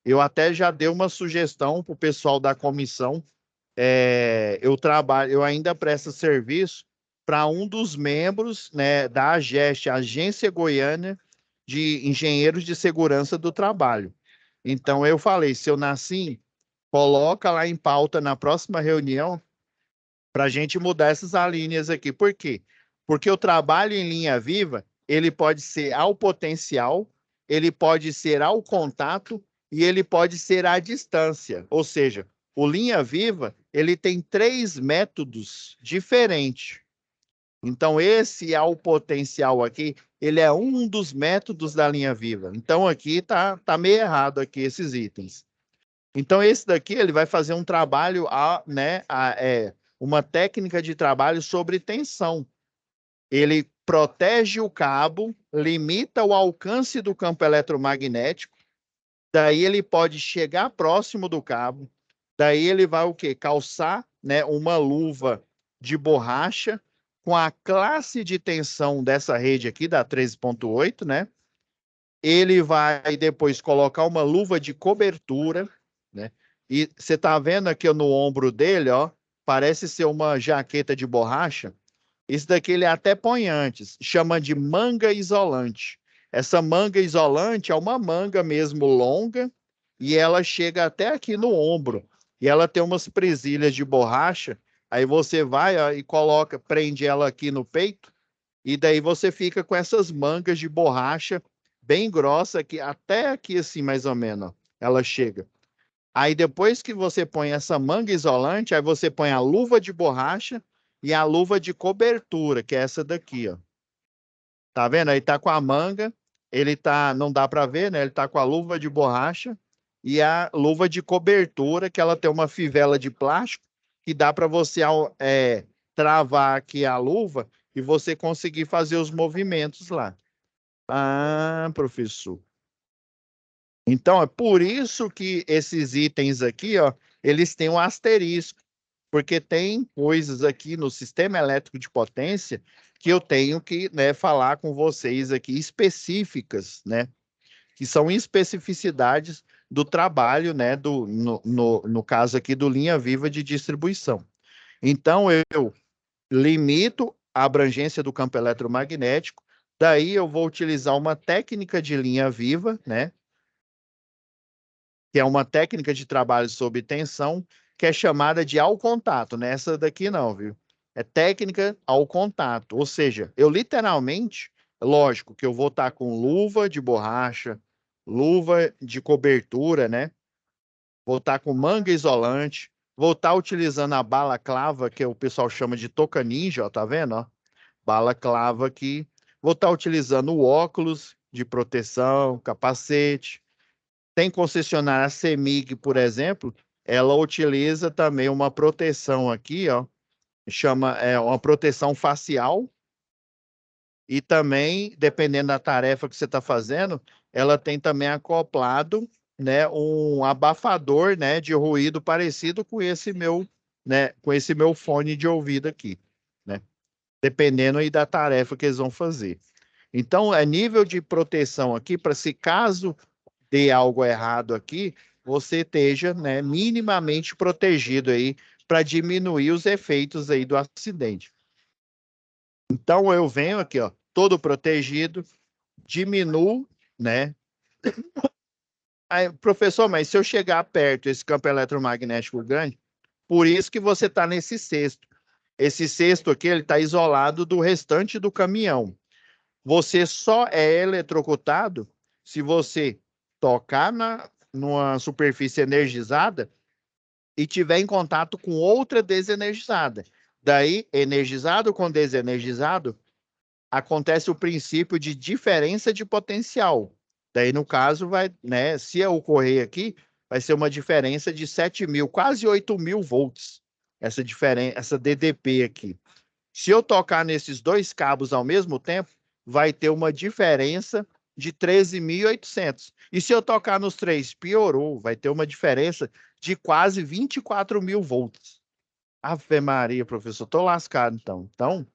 eu até já dei uma sugestão para o pessoal da comissão. Eu ainda presto serviço para um dos membros, né, da AGEST, Agência Goiana de Engenheiros de Segurança do Trabalho. Então, eu falei, se eu nasci, coloca lá em pauta na próxima reunião para a gente mudar essas alíneas aqui. Por quê? Porque o trabalho em linha viva, ele pode ser ao potencial, ele pode ser ao contato e ele pode ser à distância. Ou seja, o linha viva, ele tem 3 métodos diferentes. Então, esse é o potencial aqui, ele é um dos métodos da linha viva. Então, aqui tá meio errado aqui esses itens. Então, esse daqui, ele vai fazer um trabalho, uma técnica de trabalho sobre tensão. Ele protege o cabo, limita o alcance do campo eletromagnético, daí ele pode chegar próximo do cabo, daí ele vai o quê? Calçar, né, uma luva de borracha com a classe de tensão dessa rede aqui, da 13.8, né? Ele vai depois colocar uma luva de cobertura, né? E você tá vendo aqui no ombro dele, ó, parece ser uma jaqueta de borracha. Isso daqui ele até põe antes, chama de manga isolante. Essa manga isolante é uma manga mesmo longa e ela chega até aqui no ombro. E ela tem umas presilhas de borracha. Aí você vai, ó, e coloca, prende ela aqui no peito e daí você fica com essas mangas de borracha bem grossa que até aqui assim mais ou menos, ó, ela chega. Aí depois que você põe essa manga isolante, aí você põe a luva de borracha e a luva de cobertura, que é essa daqui, ó. Tá vendo? Aí tá com a manga, ele tá, não dá para ver, né? Ele tá com a luva de borracha e a luva de cobertura, que ela tem uma fivela de plástico que dá para você travar aqui a luva e você conseguir fazer os movimentos lá. Ah, professor. Então, é por isso que esses itens aqui, ó, eles têm um asterisco, porque tem coisas aqui no sistema elétrico de potência que eu tenho que, né, falar com vocês aqui específicas, né, que são especificidades do trabalho, né, no caso aqui do linha viva de distribuição. Então, eu limito a abrangência do campo eletromagnético, daí eu vou utilizar uma técnica de linha viva, né, que é uma técnica de trabalho sob tensão, que é chamada de ao contato, né? Essa daqui não, viu? É técnica ao contato, ou seja, eu literalmente, lógico que eu vou estar com luva de borracha, luva de cobertura, né? Vou estar com manga isolante, vou estar utilizando a bala clava, que o pessoal chama de toca ninja, ó, tá vendo? Ó? Bala clava aqui. Vou estar utilizando o óculos de proteção, capacete, tem concessionária CEMIG, por exemplo, ela utiliza também uma proteção aqui, ó, chama uma proteção facial e também, dependendo da tarefa que você está fazendo, ela tem também acoplado, né, um abafador, né, de ruído parecido com esse meu, né, com esse meu fone de ouvido aqui, né, dependendo aí da tarefa que eles vão fazer. Então, é nível de proteção aqui para se caso dê algo errado aqui, você esteja, né, minimamente protegido aí para diminuir os efeitos aí do acidente. Então eu venho aqui, ó, todo protegido, diminuo, né? Aí, professor, mas se eu chegar perto esse campo eletromagnético grande, por isso que você está nesse cesto. Esse cesto aqui, ele está isolado do restante do caminhão. Você só é eletrocutado se você tocar numa superfície energizada e tiver em contato com outra desenergizada. Daí, energizado com desenergizado, acontece o princípio de diferença de potencial. Daí, no caso, vai, né, se ocorrer aqui, vai ser uma diferença de 7.000, quase 8.000 volts, essa diferença, essa DDP aqui. Se eu tocar nesses dois cabos ao mesmo tempo, vai ter uma diferença de 13.800. E se eu tocar nos três, piorou, vai ter uma diferença de quase 24.000 volts. Ave Maria, professor, tô lascado então. Então,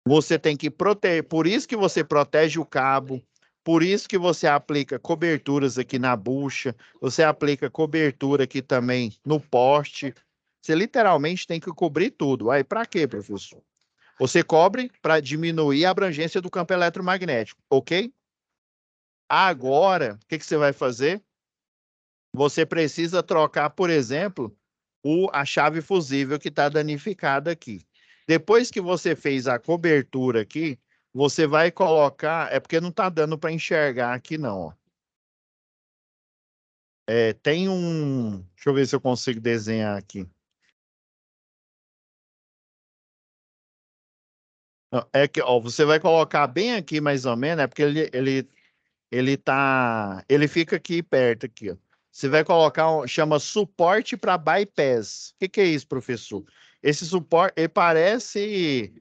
você tem que proteger, por isso que você protege o cabo, por isso que você aplica coberturas aqui na bucha, você aplica cobertura aqui também no poste. Você literalmente tem que cobrir tudo. Aí, para quê, professor? Você cobre para diminuir a abrangência do campo eletromagnético, ok? Agora, o que você vai fazer? Você precisa trocar, por exemplo, a chave fusível que está danificada aqui. Depois que você fez a cobertura aqui, você vai colocar. É porque não está dando para enxergar aqui, não. Ó. Tem um... Deixa eu ver se eu consigo desenhar aqui. Não, é que, ó, você vai colocar bem aqui, mais ou menos, é porque ele fica aqui perto, aqui, ó. Você vai colocar, chama suporte para bypass. O que que é isso, professor? Esse suporte, ele parece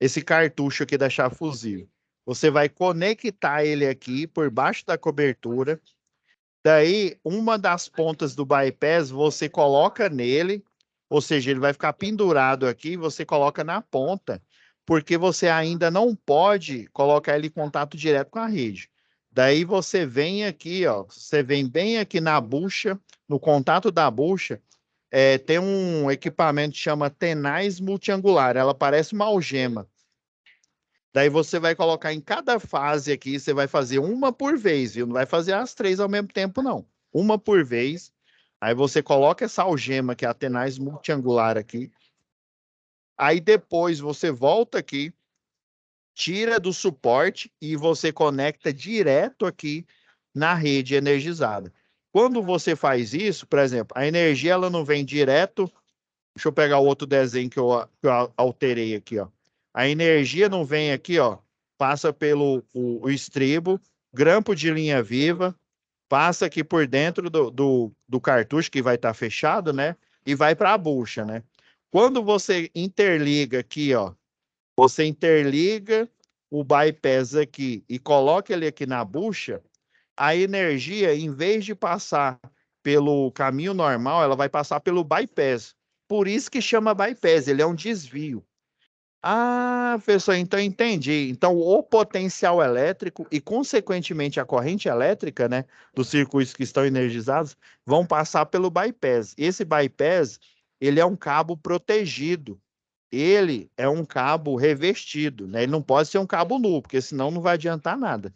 esse cartucho aqui da chave fusível. Você vai conectar ele aqui por baixo da cobertura. Daí, uma das pontas do bypass você coloca nele, ou seja, ele vai ficar pendurado aqui, você coloca na ponta, porque você ainda não pode colocar ele em contato direto com a rede. Daí você vem aqui, ó, você vem bem aqui na bucha, no contato da bucha, tem um equipamento que chama tenaz multiangular, ela parece uma algema. Daí você vai colocar em cada fase aqui, você vai fazer uma por vez, viu? Não vai fazer as três ao mesmo tempo, não. Uma por vez. Aí você coloca essa algema, que é a tenaz multiangular aqui. Aí depois você volta aqui, tira do suporte e você conecta direto aqui na rede energizada. Quando você faz isso, por exemplo, a energia ela não vem direto. Deixa eu pegar o outro desenho que eu alterei aqui, ó. A energia não vem aqui, ó. Passa pelo o estribo, grampo de linha viva, passa aqui por dentro do cartucho que vai estar fechado, né? E vai para a bucha, né? Quando você interliga aqui, ó, você interliga o bypass aqui e coloca ele aqui na bucha, a energia, em vez de passar pelo caminho normal, ela vai passar pelo bypass. Por isso que chama bypass, ele é um desvio. Ah, professor, então entendi. Então, o potencial elétrico e, consequentemente, a corrente elétrica, né, dos circuitos que estão energizados, vão passar pelo bypass. Esse bypass, ele é um cabo protegido. Ele é um cabo revestido, né? Ele não pode ser um cabo nu, porque senão não vai adiantar nada.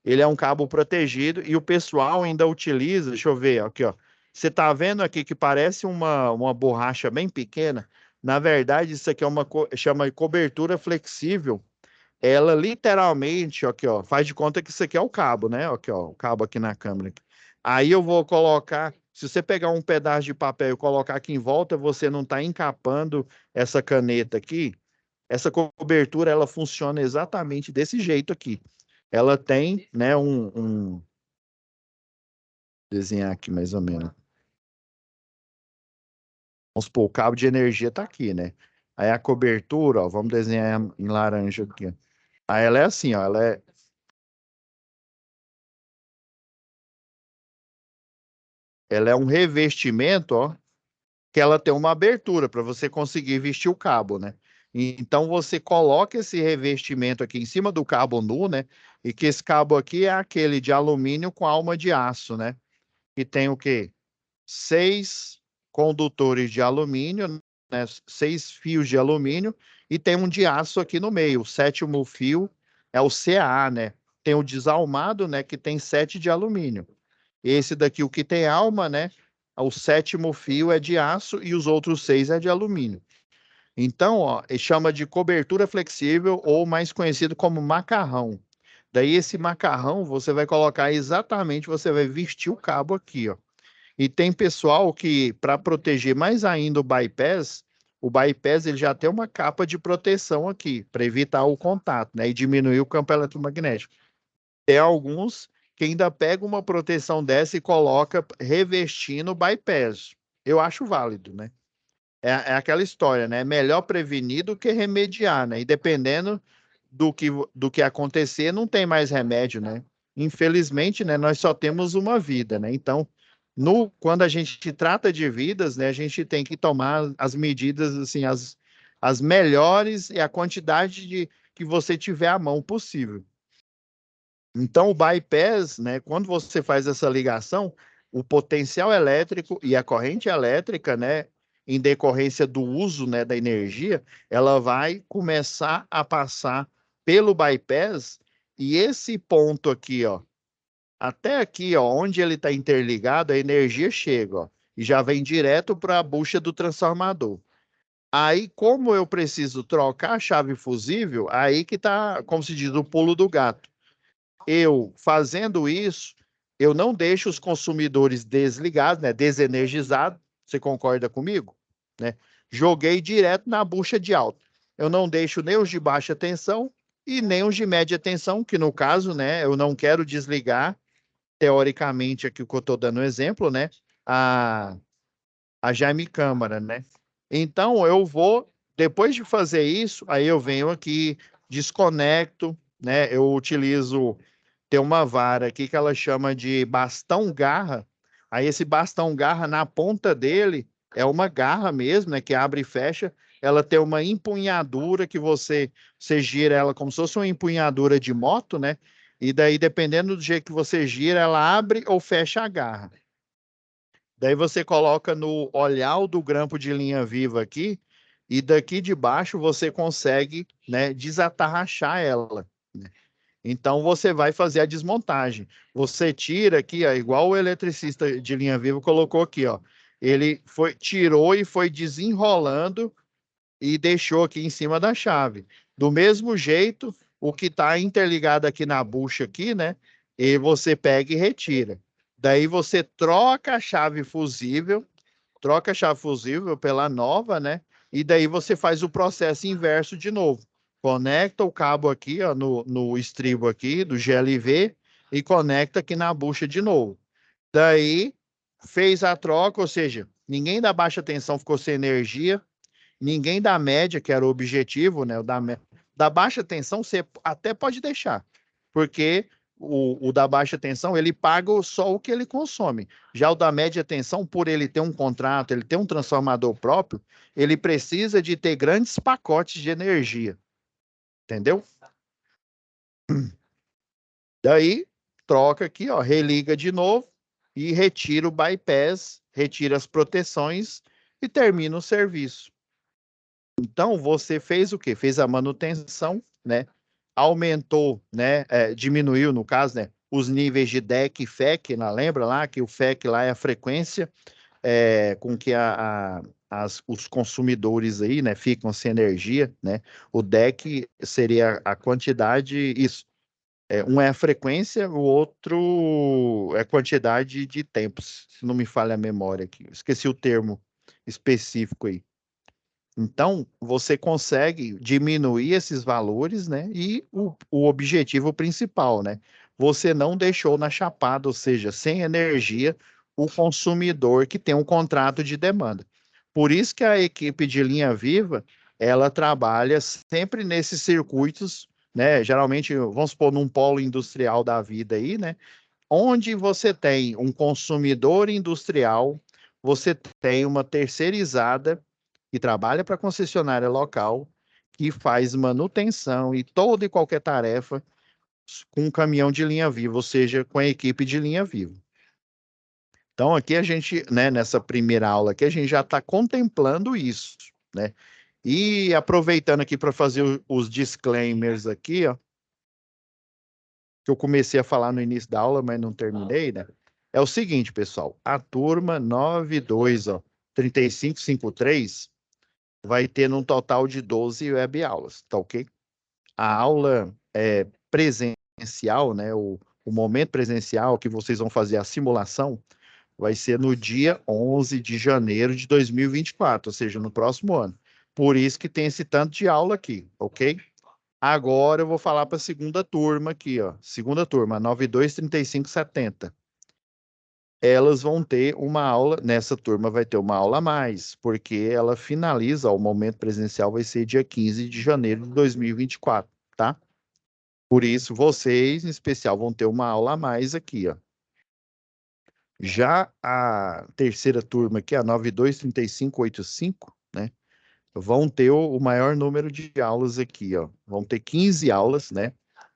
Ele é um cabo protegido e o pessoal ainda utiliza, deixa eu ver, aqui, ó. Você está vendo aqui que parece uma borracha bem pequena? Na verdade, isso aqui é chama cobertura flexível. Ela literalmente, aqui, ó, faz de conta que isso aqui é o cabo, né? Aqui, ó, o cabo aqui na câmera. Aí eu vou colocar, se você pegar um pedaço de papel e colocar aqui em volta, você não está encapando essa caneta aqui. Essa cobertura, ela funciona exatamente desse jeito aqui. Ela tem, né, desenhar aqui mais ou menos. Vamos supor, o cabo de energia está aqui, né? Aí a cobertura, ó, vamos desenhar em laranja aqui, ó. Aí ela é assim, ó, ela é um revestimento, ó, que ela tem uma abertura para você conseguir vestir o cabo, né? Então você coloca esse revestimento aqui em cima do cabo nu, né? E que esse cabo aqui é aquele de alumínio com alma de aço, né? Que tem o quê? 6 condutores de alumínio, né? 6 fios de alumínio e tem um de aço aqui no meio. O sétimo fio é o CA, né? Tem o desalmado, né? Que tem 7 de alumínio. Esse daqui, o que tem alma, né? O sétimo fio é de aço e os outros 6 é de alumínio. Então, ó, ele chama de cobertura flexível ou mais conhecido como macarrão. Daí esse macarrão você vai colocar exatamente, você vai vestir o cabo aqui, ó. E tem pessoal que, para proteger mais ainda o bypass ele já tem uma capa de proteção aqui, para evitar o contato, né? E diminuir o campo eletromagnético. Tem alguns que ainda pegam uma proteção dessa e coloca revestindo o bypass. Eu acho válido, né? É aquela história, né? É melhor prevenir do que remediar, né? E dependendo do que acontecer, não tem mais remédio, né? Infelizmente, né, nós só temos uma vida, né? Então, quando a gente trata de vidas, né, a gente tem que tomar as medidas, assim, as melhores e a quantidade que você tiver à mão possível. Então, o bypass, né, quando você faz essa ligação, o potencial elétrico e a corrente elétrica, né, em decorrência do uso, né, da energia, ela vai começar a passar pelo bypass e esse ponto aqui, ó, até aqui, ó, onde ele está interligado, a energia chega, ó, e já vem direto para a bucha do transformador. Aí, como eu preciso trocar a chave fusível, aí que está, como se diz, o pulo do gato. Eu fazendo isso, eu não deixo os consumidores desligados, né, desenergizados. Você concorda comigo? Né? Joguei direto na bucha de alta. Eu não deixo nem os de baixa tensão e nem os de média tensão, que no caso, né, eu não quero desligar, teoricamente, aqui que eu estou dando um exemplo, né, a, a Jaime Câmara, né? Então, eu vou, depois de fazer isso, aí eu venho aqui, desconecto, né? Eu utilizo, tem uma vara aqui que ela chama de bastão garra. Aí esse bastão garra, na ponta dele, é uma garra mesmo, né? Que abre e fecha. Ela tem uma empunhadura que você gira ela como se fosse uma empunhadura de moto, né? E daí, dependendo do jeito que você gira, ela abre ou fecha a garra. Daí você coloca no olhar do grampo de linha viva aqui, e daqui de baixo você consegue, né, desatarrachar ela. Né? Então você vai fazer a desmontagem. Você tira aqui, ó, igual o eletricista de linha viva colocou aqui, ó. Ele tirou e foi desenrolando e deixou aqui em cima da chave. Do mesmo jeito, o que está interligado aqui na bucha aqui, né? E você pega e retira. Daí você troca a chave fusível pela nova, né? E daí você faz o processo inverso de novo. Conecta o cabo aqui, ó, no estribo aqui do GLV e conecta aqui na bucha de novo. Daí fez a troca, ou seja, ninguém da baixa tensão ficou sem energia, ninguém da média, que era o objetivo, né? Da baixa tensão, você até pode deixar, porque o da baixa tensão, ele paga só o que ele consome. Já o da média tensão, por ele ter um contrato, ele ter um transformador próprio, ele precisa de ter grandes pacotes de energia, entendeu? Daí, troca aqui, ó, religa de novo e retira o bypass, retira as proteções e termina o serviço. Então, você fez o quê? Fez a manutenção, né? Aumentou, né? Diminuiu, no caso, né? Os níveis de DEC e FEC, né? Lembra lá que o FEC lá é a frequência com que os consumidores aí, né, ficam sem energia, né? O DEC seria a quantidade, isso. Um é a frequência, o outro é quantidade de tempos, se não me falha a memória aqui. Esqueci o termo específico aí. Então, você consegue diminuir esses valores, né? E o objetivo principal, né? Você não deixou na chapada, ou seja, sem energia, o consumidor que tem um contrato de demanda. Por isso que a equipe de linha viva, ela trabalha sempre nesses circuitos, né? Geralmente, vamos supor, num polo industrial da vida aí, né? Onde você tem um consumidor industrial, você tem uma terceirizada que trabalha para a concessionária local, que faz manutenção e toda e qualquer tarefa com um caminhão de linha viva, ou seja, com a equipe de linha viva. Então, aqui a gente, né, nessa primeira aula aqui, a gente já está contemplando isso, né? E aproveitando aqui para fazer os disclaimers aqui, ó, que eu comecei a falar no início da aula, mas não terminei, né? É o seguinte, pessoal, a turma 92, ó, 3553, vai ter um total de 12 web aulas, tá ok? A aula presencial, né, o momento presencial que vocês vão fazer a simulação, vai ser no dia 11 de janeiro de 2024, ou seja, no próximo ano. Por isso que tem esse tanto de aula aqui, ok? Agora eu vou falar para a segunda turma aqui, ó. Segunda turma, 923570. Elas vão ter uma aula, nessa turma vai ter uma aula a mais, porque ela finaliza, ó, o momento presencial vai ser dia 15 de janeiro de 2024, tá? Por isso, vocês, em especial, vão ter uma aula a mais aqui, ó. Já a terceira turma aqui, a 923585, né? Vão ter o maior número de aulas aqui, ó. Vão ter 15 aulas, né?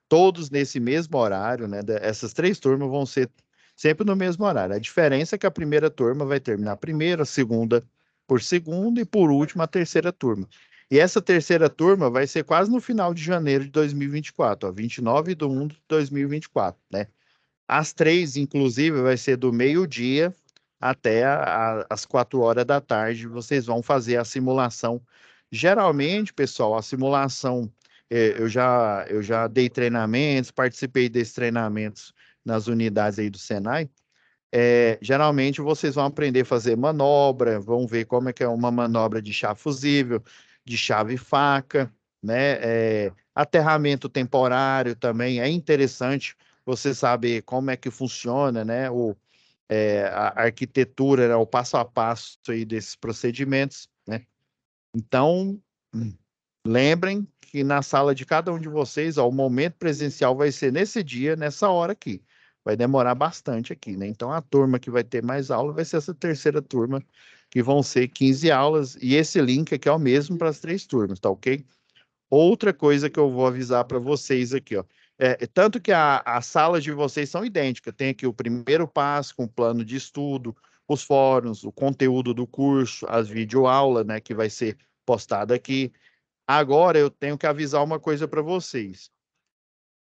Todos nesse mesmo horário, né? Essas três turmas vão ser sempre no mesmo horário. A diferença é que a primeira turma vai terminar primeiro, a segunda por segundo e por último a terceira turma. E essa terceira turma vai ser quase no final de janeiro de 2024, ó, 29/1 de 2024, né? As três, inclusive, vai ser do meio-dia até as 4 horas da tarde. Vocês vão fazer a simulação. Geralmente, pessoal, a simulação, eu já dei treinamentos, participei desses treinamentos nas unidades aí do Senai, geralmente vocês vão aprender a fazer manobra, vão ver como é que é uma manobra de chave fusível, de chave faca, né? Aterramento temporário também é interessante você saber como é que funciona, né? A arquitetura, né? O passo a passo aí desses procedimentos, né? Então, lembrem que na sala de cada um de vocês, ó, o momento presencial vai ser nesse dia, nessa hora aqui. Vai demorar bastante aqui, né? Então, a turma que vai ter mais aula vai ser essa terceira turma, que vão ser 15 aulas, e esse link aqui é o mesmo para as três turmas, tá ok? Outra coisa que eu vou avisar para vocês aqui, ó. Tanto que as salas de vocês são idênticas. Tem aqui o primeiro passo com o plano de estudo, os fóruns, o conteúdo do curso, as videoaulas, né, que vai ser postada aqui. Agora eu tenho que avisar uma coisa para vocês.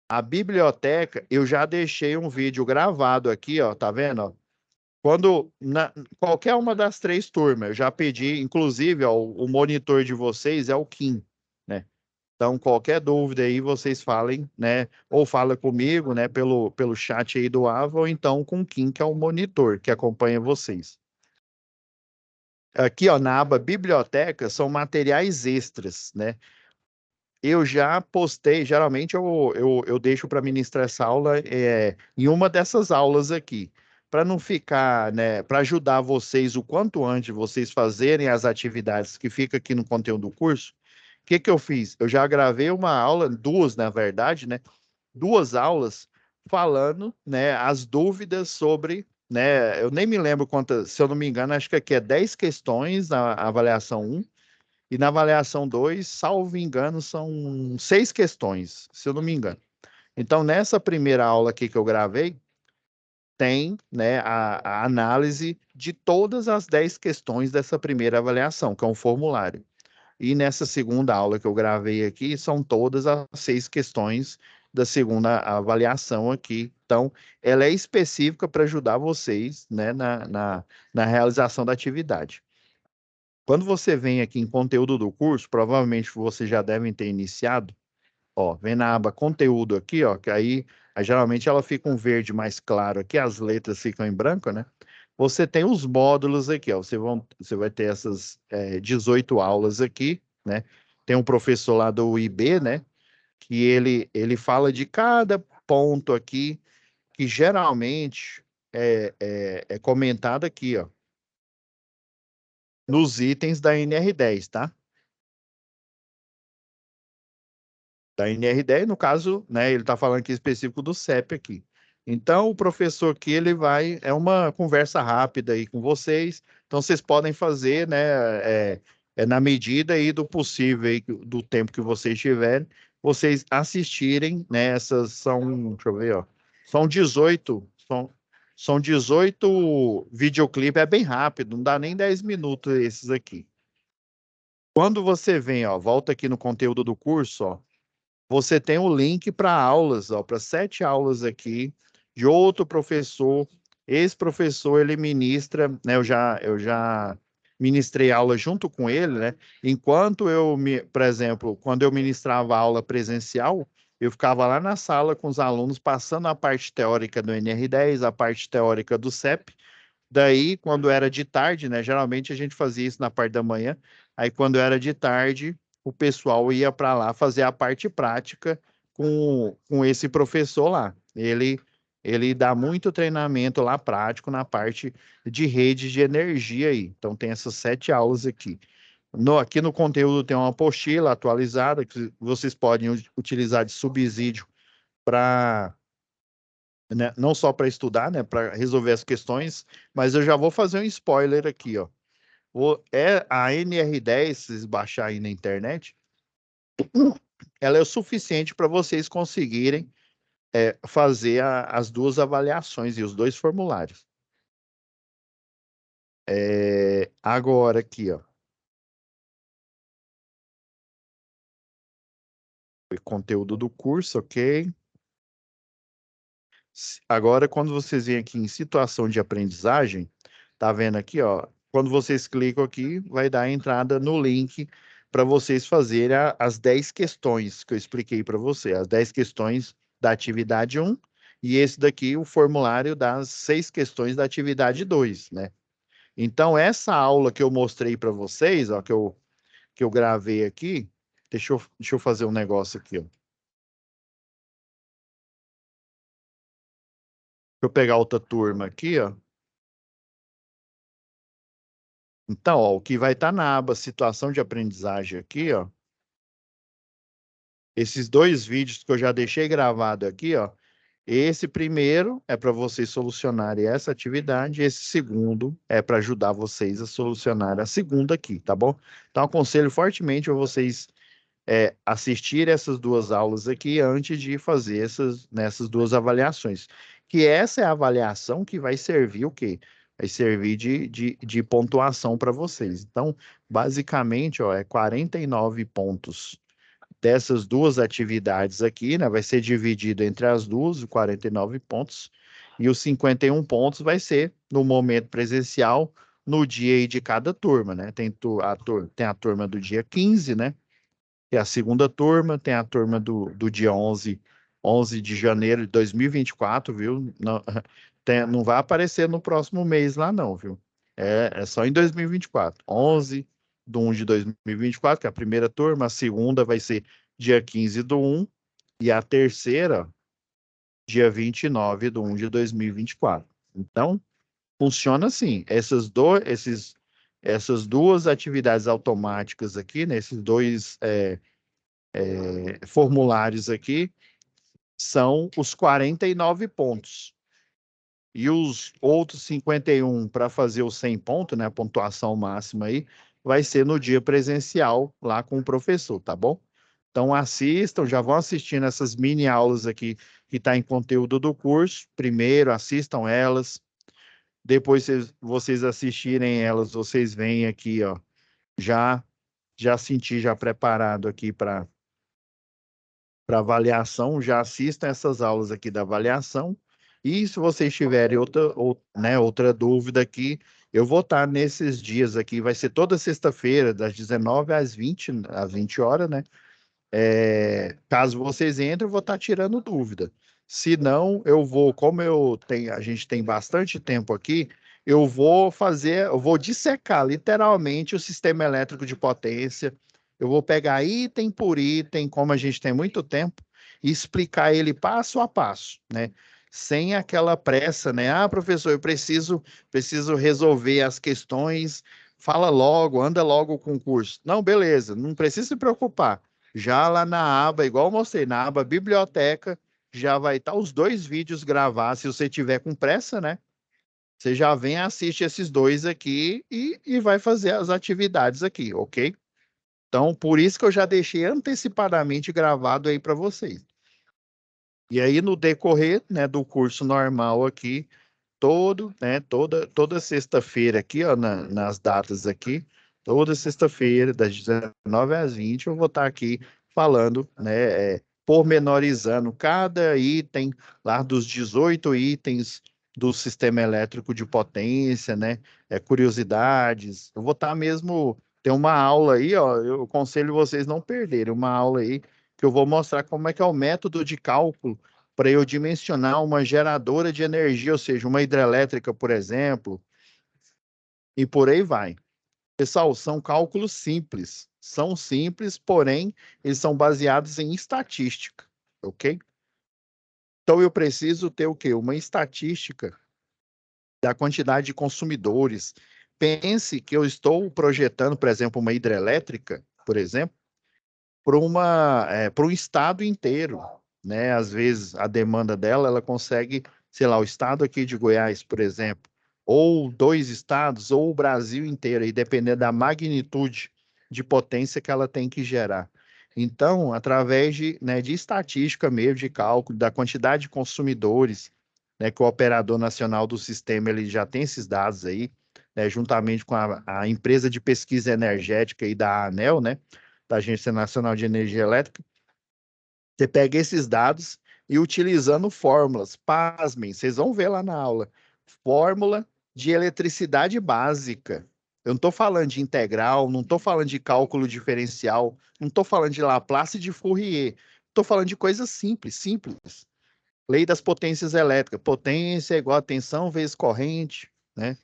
A biblioteca, eu já deixei um vídeo gravado aqui, ó, tá vendo? Ó? Qualquer uma das três turmas, eu já pedi, inclusive, ó, o monitor de vocês é o Kim, né? Então, qualquer dúvida aí, vocês falem, né? Ou fala comigo, né, pelo chat aí do Ava, ou então com o Kim, que é o monitor que acompanha vocês. Aqui, ó, na aba Biblioteca, são materiais extras, né? Eu já postei, geralmente eu deixo para ministrar essa aula em uma dessas aulas aqui, para não ficar, né, para ajudar vocês o quanto antes vocês fazerem as atividades que fica aqui no conteúdo do curso. O que que eu fiz? Eu já gravei uma aula, duas na verdade, né? Duas aulas falando, né, as dúvidas sobre, né, eu nem me lembro quantas, se eu não me engano, acho que aqui é 10 questões na avaliação um. E na avaliação 2, salvo engano, são 6 questões, se eu não me engano. Então, nessa primeira aula aqui que eu gravei, tem, né, a análise de todas as 10 questões dessa primeira avaliação, que é um formulário. E nessa segunda aula que eu gravei aqui, são todas as 6 questões da segunda avaliação aqui. Então, ela é específica para ajudar vocês, né, na realização da atividade. Quando você vem aqui em conteúdo do curso, provavelmente vocês já devem ter iniciado, ó, vem na aba conteúdo aqui, ó, que aí geralmente ela fica um verde mais claro aqui, as letras ficam em branco, né? Você tem os módulos aqui, ó, você vai ter essas 18 aulas aqui, né? Tem um professor lá do IB, né? Que ele fala de cada ponto aqui, que geralmente é comentado aqui, ó, nos itens da NR10, tá? Da NR10, no caso, né, ele está falando aqui específico do CEP aqui. Então, o professor aqui, ele é uma conversa rápida aí com vocês, então vocês podem fazer, né, na medida aí do possível, aí, do tempo que vocês tiverem, vocês assistirem, né, essas são, deixa eu ver, ó, são 18, são 18 videoclipes, é bem rápido, não dá nem 10 minutos esses aqui. Quando você vem, ó, volta aqui no conteúdo do curso, ó, você tem o link para aulas, ó, para 7 aulas aqui de outro professor. Esse professor ele ministra, né? Eu já ministrei aula junto com ele, né? Enquanto por exemplo, quando eu ministrava aula presencial, eu ficava lá na sala com os alunos passando a parte teórica do NR10, a parte teórica do CEP. Daí, quando era de tarde, né? Geralmente a gente fazia isso na parte da manhã. Aí, quando era de tarde, o pessoal ia para lá fazer a parte prática com esse professor lá. Ele dá muito treinamento lá prático na parte de rede de energia aí. Então, tem essas 7 aulas aqui. Aqui no conteúdo tem uma apostila atualizada que vocês podem utilizar de subsídio para, né, não só para estudar, né, para resolver as questões, mas eu já vou fazer um spoiler aqui, ó. A NR10, se vocês baixarem aí na internet, ela é o suficiente para vocês conseguirem fazer as duas avaliações e os dois formulários. Agora aqui, ó. Conteúdo do curso, ok? Agora, quando vocês vêm aqui em situação de aprendizagem, tá vendo aqui, ó? Quando vocês clicam aqui, vai dar a entrada no link para vocês fazerem as 10 questões que eu expliquei para você, as 10 questões da atividade 1 e esse daqui, o formulário das 6 questões da atividade 2, né? Então, essa aula que eu mostrei para vocês, ó, que eu gravei aqui, deixa eu fazer um negócio aqui, ó. Deixa eu pegar outra turma aqui, ó. Então, ó, o que vai estar na aba situação de aprendizagem aqui, ó. Esses 2 vídeos que eu já deixei gravado aqui, ó. Esse primeiro é para vocês solucionarem essa atividade, esse segundo é para ajudar vocês a solucionar a segunda aqui, tá bom? Então, aconselho fortemente a vocês assistir essas 2 aulas aqui antes de fazer nessas 2 avaliações. Que essa é a avaliação que vai servir o quê? Vai servir de pontuação para vocês. Então, basicamente, ó, é 49 pontos dessas 2 atividades aqui, né? Vai ser dividido entre as duas, os 49 pontos, e os 51 pontos vai ser no momento presencial, no dia aí de cada turma, né? Tem a turma do dia 15, né? Que é a segunda turma, tem a turma do dia 11 de janeiro de 2024, viu? Não, não vai aparecer no próximo mês lá não, viu? É só em 2024. 11 de 1 de 2024, que é a primeira turma, a segunda vai ser dia 15 do 1, e a terceira, dia 29 de 1 de 2024. Então, funciona assim, essas 2 atividades automáticas aqui, né, esses 2 formulários aqui, são os 49 pontos. E os outros 51 para fazer os 100 pontos, né, a pontuação máxima aí, vai ser no dia presencial lá com o professor, tá bom? Então assistam, já vão assistindo essas mini aulas aqui que está em conteúdo do curso. Primeiro, assistam elas. Depois vocês assistirem elas, vocês vêm aqui, ó, já já senti já preparado aqui para avaliação, já assistam essas aulas aqui da avaliação. E se vocês tiverem outra dúvida aqui, eu vou estar nesses dias aqui, vai ser toda sexta-feira, das 19 às 20 horas, né? Caso vocês entrem, eu vou estar tirando dúvida. Se não, como a gente tem bastante tempo aqui, eu vou dissecar literalmente o sistema elétrico de potência. Eu vou pegar item por item, como a gente tem muito tempo, e explicar ele passo a passo, né? Sem aquela pressa, né? Ah, professor, preciso resolver as questões. Fala logo, anda logo com o curso. Não, beleza, não precisa se preocupar. Já lá na aba, igual eu mostrei, na aba biblioteca, já vai estar os 2 vídeos gravados. Se você tiver com pressa, né? Você já vem, assiste esses 2 aqui e vai fazer as atividades aqui, ok? Então, por isso que eu já deixei antecipadamente gravado aí para vocês. E aí, no decorrer, né, do curso normal aqui, toda sexta-feira aqui, ó, nas datas aqui, toda sexta-feira, das 19 às 20, eu vou estar aqui falando, né, pormenorizando cada item lá dos 18 itens do sistema elétrico de potência, né, curiosidades. Eu vou estar mesmo, tem uma aula aí, ó, eu aconselho vocês não perderem, uma aula aí que eu vou mostrar como é que é o método de cálculo para eu dimensionar uma geradora de energia, ou seja, uma hidrelétrica, por exemplo, e por aí vai. Pessoal, são cálculos simples. São simples, porém, eles são baseados em estatística, ok? Então, eu preciso ter o quê? Uma estatística da quantidade de consumidores. Pense que eu estou projetando, por exemplo, uma hidrelétrica, por exemplo, para um estado inteiro, né? Às vezes a demanda dela, ela consegue, sei lá, o estado aqui de Goiás, por exemplo, ou 2 estados, ou o Brasil inteiro, e dependendo da magnitude de potência que ela tem que gerar. Então, através de estatística mesmo, de cálculo da quantidade de consumidores, né, que o operador nacional do sistema ele já tem esses dados aí, né, juntamente com a empresa de pesquisa energética e da ANEEL, né, da Agência Nacional de Energia Elétrica, você pega esses dados e utilizando fórmulas, pasmem, vocês vão ver lá na aula, fórmula de eletricidade básica. Eu não estou falando de integral, não estou falando de cálculo diferencial, não estou falando de Laplace e de Fourier. Estou falando de coisas simples, simples. Lei das potências elétricas. Potência é igual a tensão vezes corrente, né?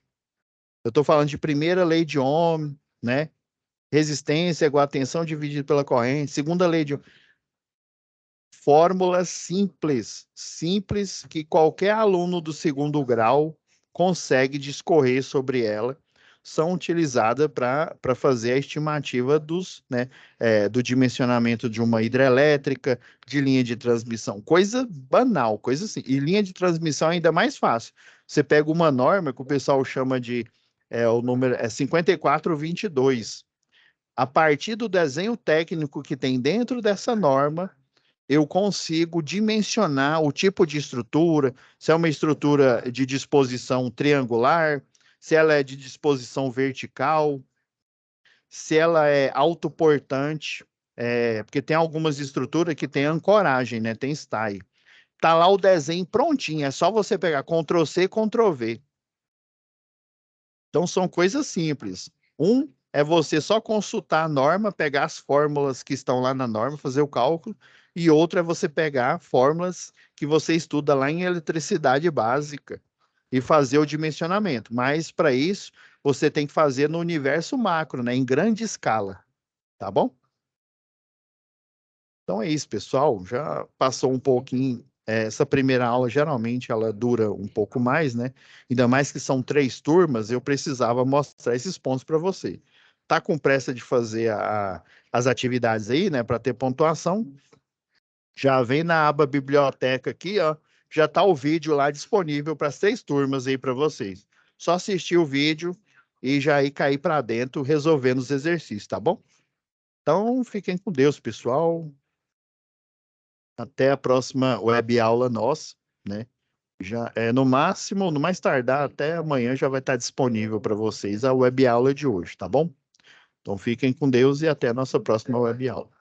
Eu estou falando de primeira lei de Ohm, né? Resistência é igual a tensão dividida pela corrente. Segunda lei de Ohm. Fórmulas simples, simples que qualquer aluno do segundo grau consegue discorrer sobre ela, são utilizadas para fazer a estimativa do dimensionamento de uma hidrelétrica, de linha de transmissão. Coisa banal, coisa assim. E linha de transmissão é ainda mais fácil. Você pega uma norma que o pessoal chama o número é 5422. A partir do desenho técnico que tem dentro dessa norma, eu consigo dimensionar o tipo de estrutura, se é uma estrutura de disposição triangular, se ela é de disposição vertical, se ela é autoportante, porque tem algumas estruturas que tem ancoragem, né? Tem stay. Tá lá o desenho prontinho, é só você pegar Ctrl+C, Ctrl+V. Então são coisas simples. Um é você só consultar a norma, pegar as fórmulas que estão lá na norma, fazer o cálculo, e outro é você pegar fórmulas que você estuda lá em eletricidade básica e fazer o dimensionamento. Mas para isso, você tem que fazer no universo macro, né, em grande escala, tá bom? Então é isso, pessoal. Já passou um pouquinho. Essa primeira aula, geralmente, ela dura um pouco mais, né? Ainda mais que são 3 turmas, eu precisava mostrar esses pontos para você. Tá com pressa de fazer as atividades aí, né? Para ter pontuação? Já vem na aba biblioteca aqui, ó. Já tá o vídeo lá disponível para as 3 turmas aí para vocês. Só assistir o vídeo e já ir cair para dentro resolvendo os exercícios, tá bom? Então, fiquem com Deus, pessoal. Até a próxima web aula nossa, né? Já no máximo, no mais tardar, até amanhã já vai estar disponível para vocês a web aula de hoje, tá bom? Então fiquem com Deus e até a nossa próxima web aula.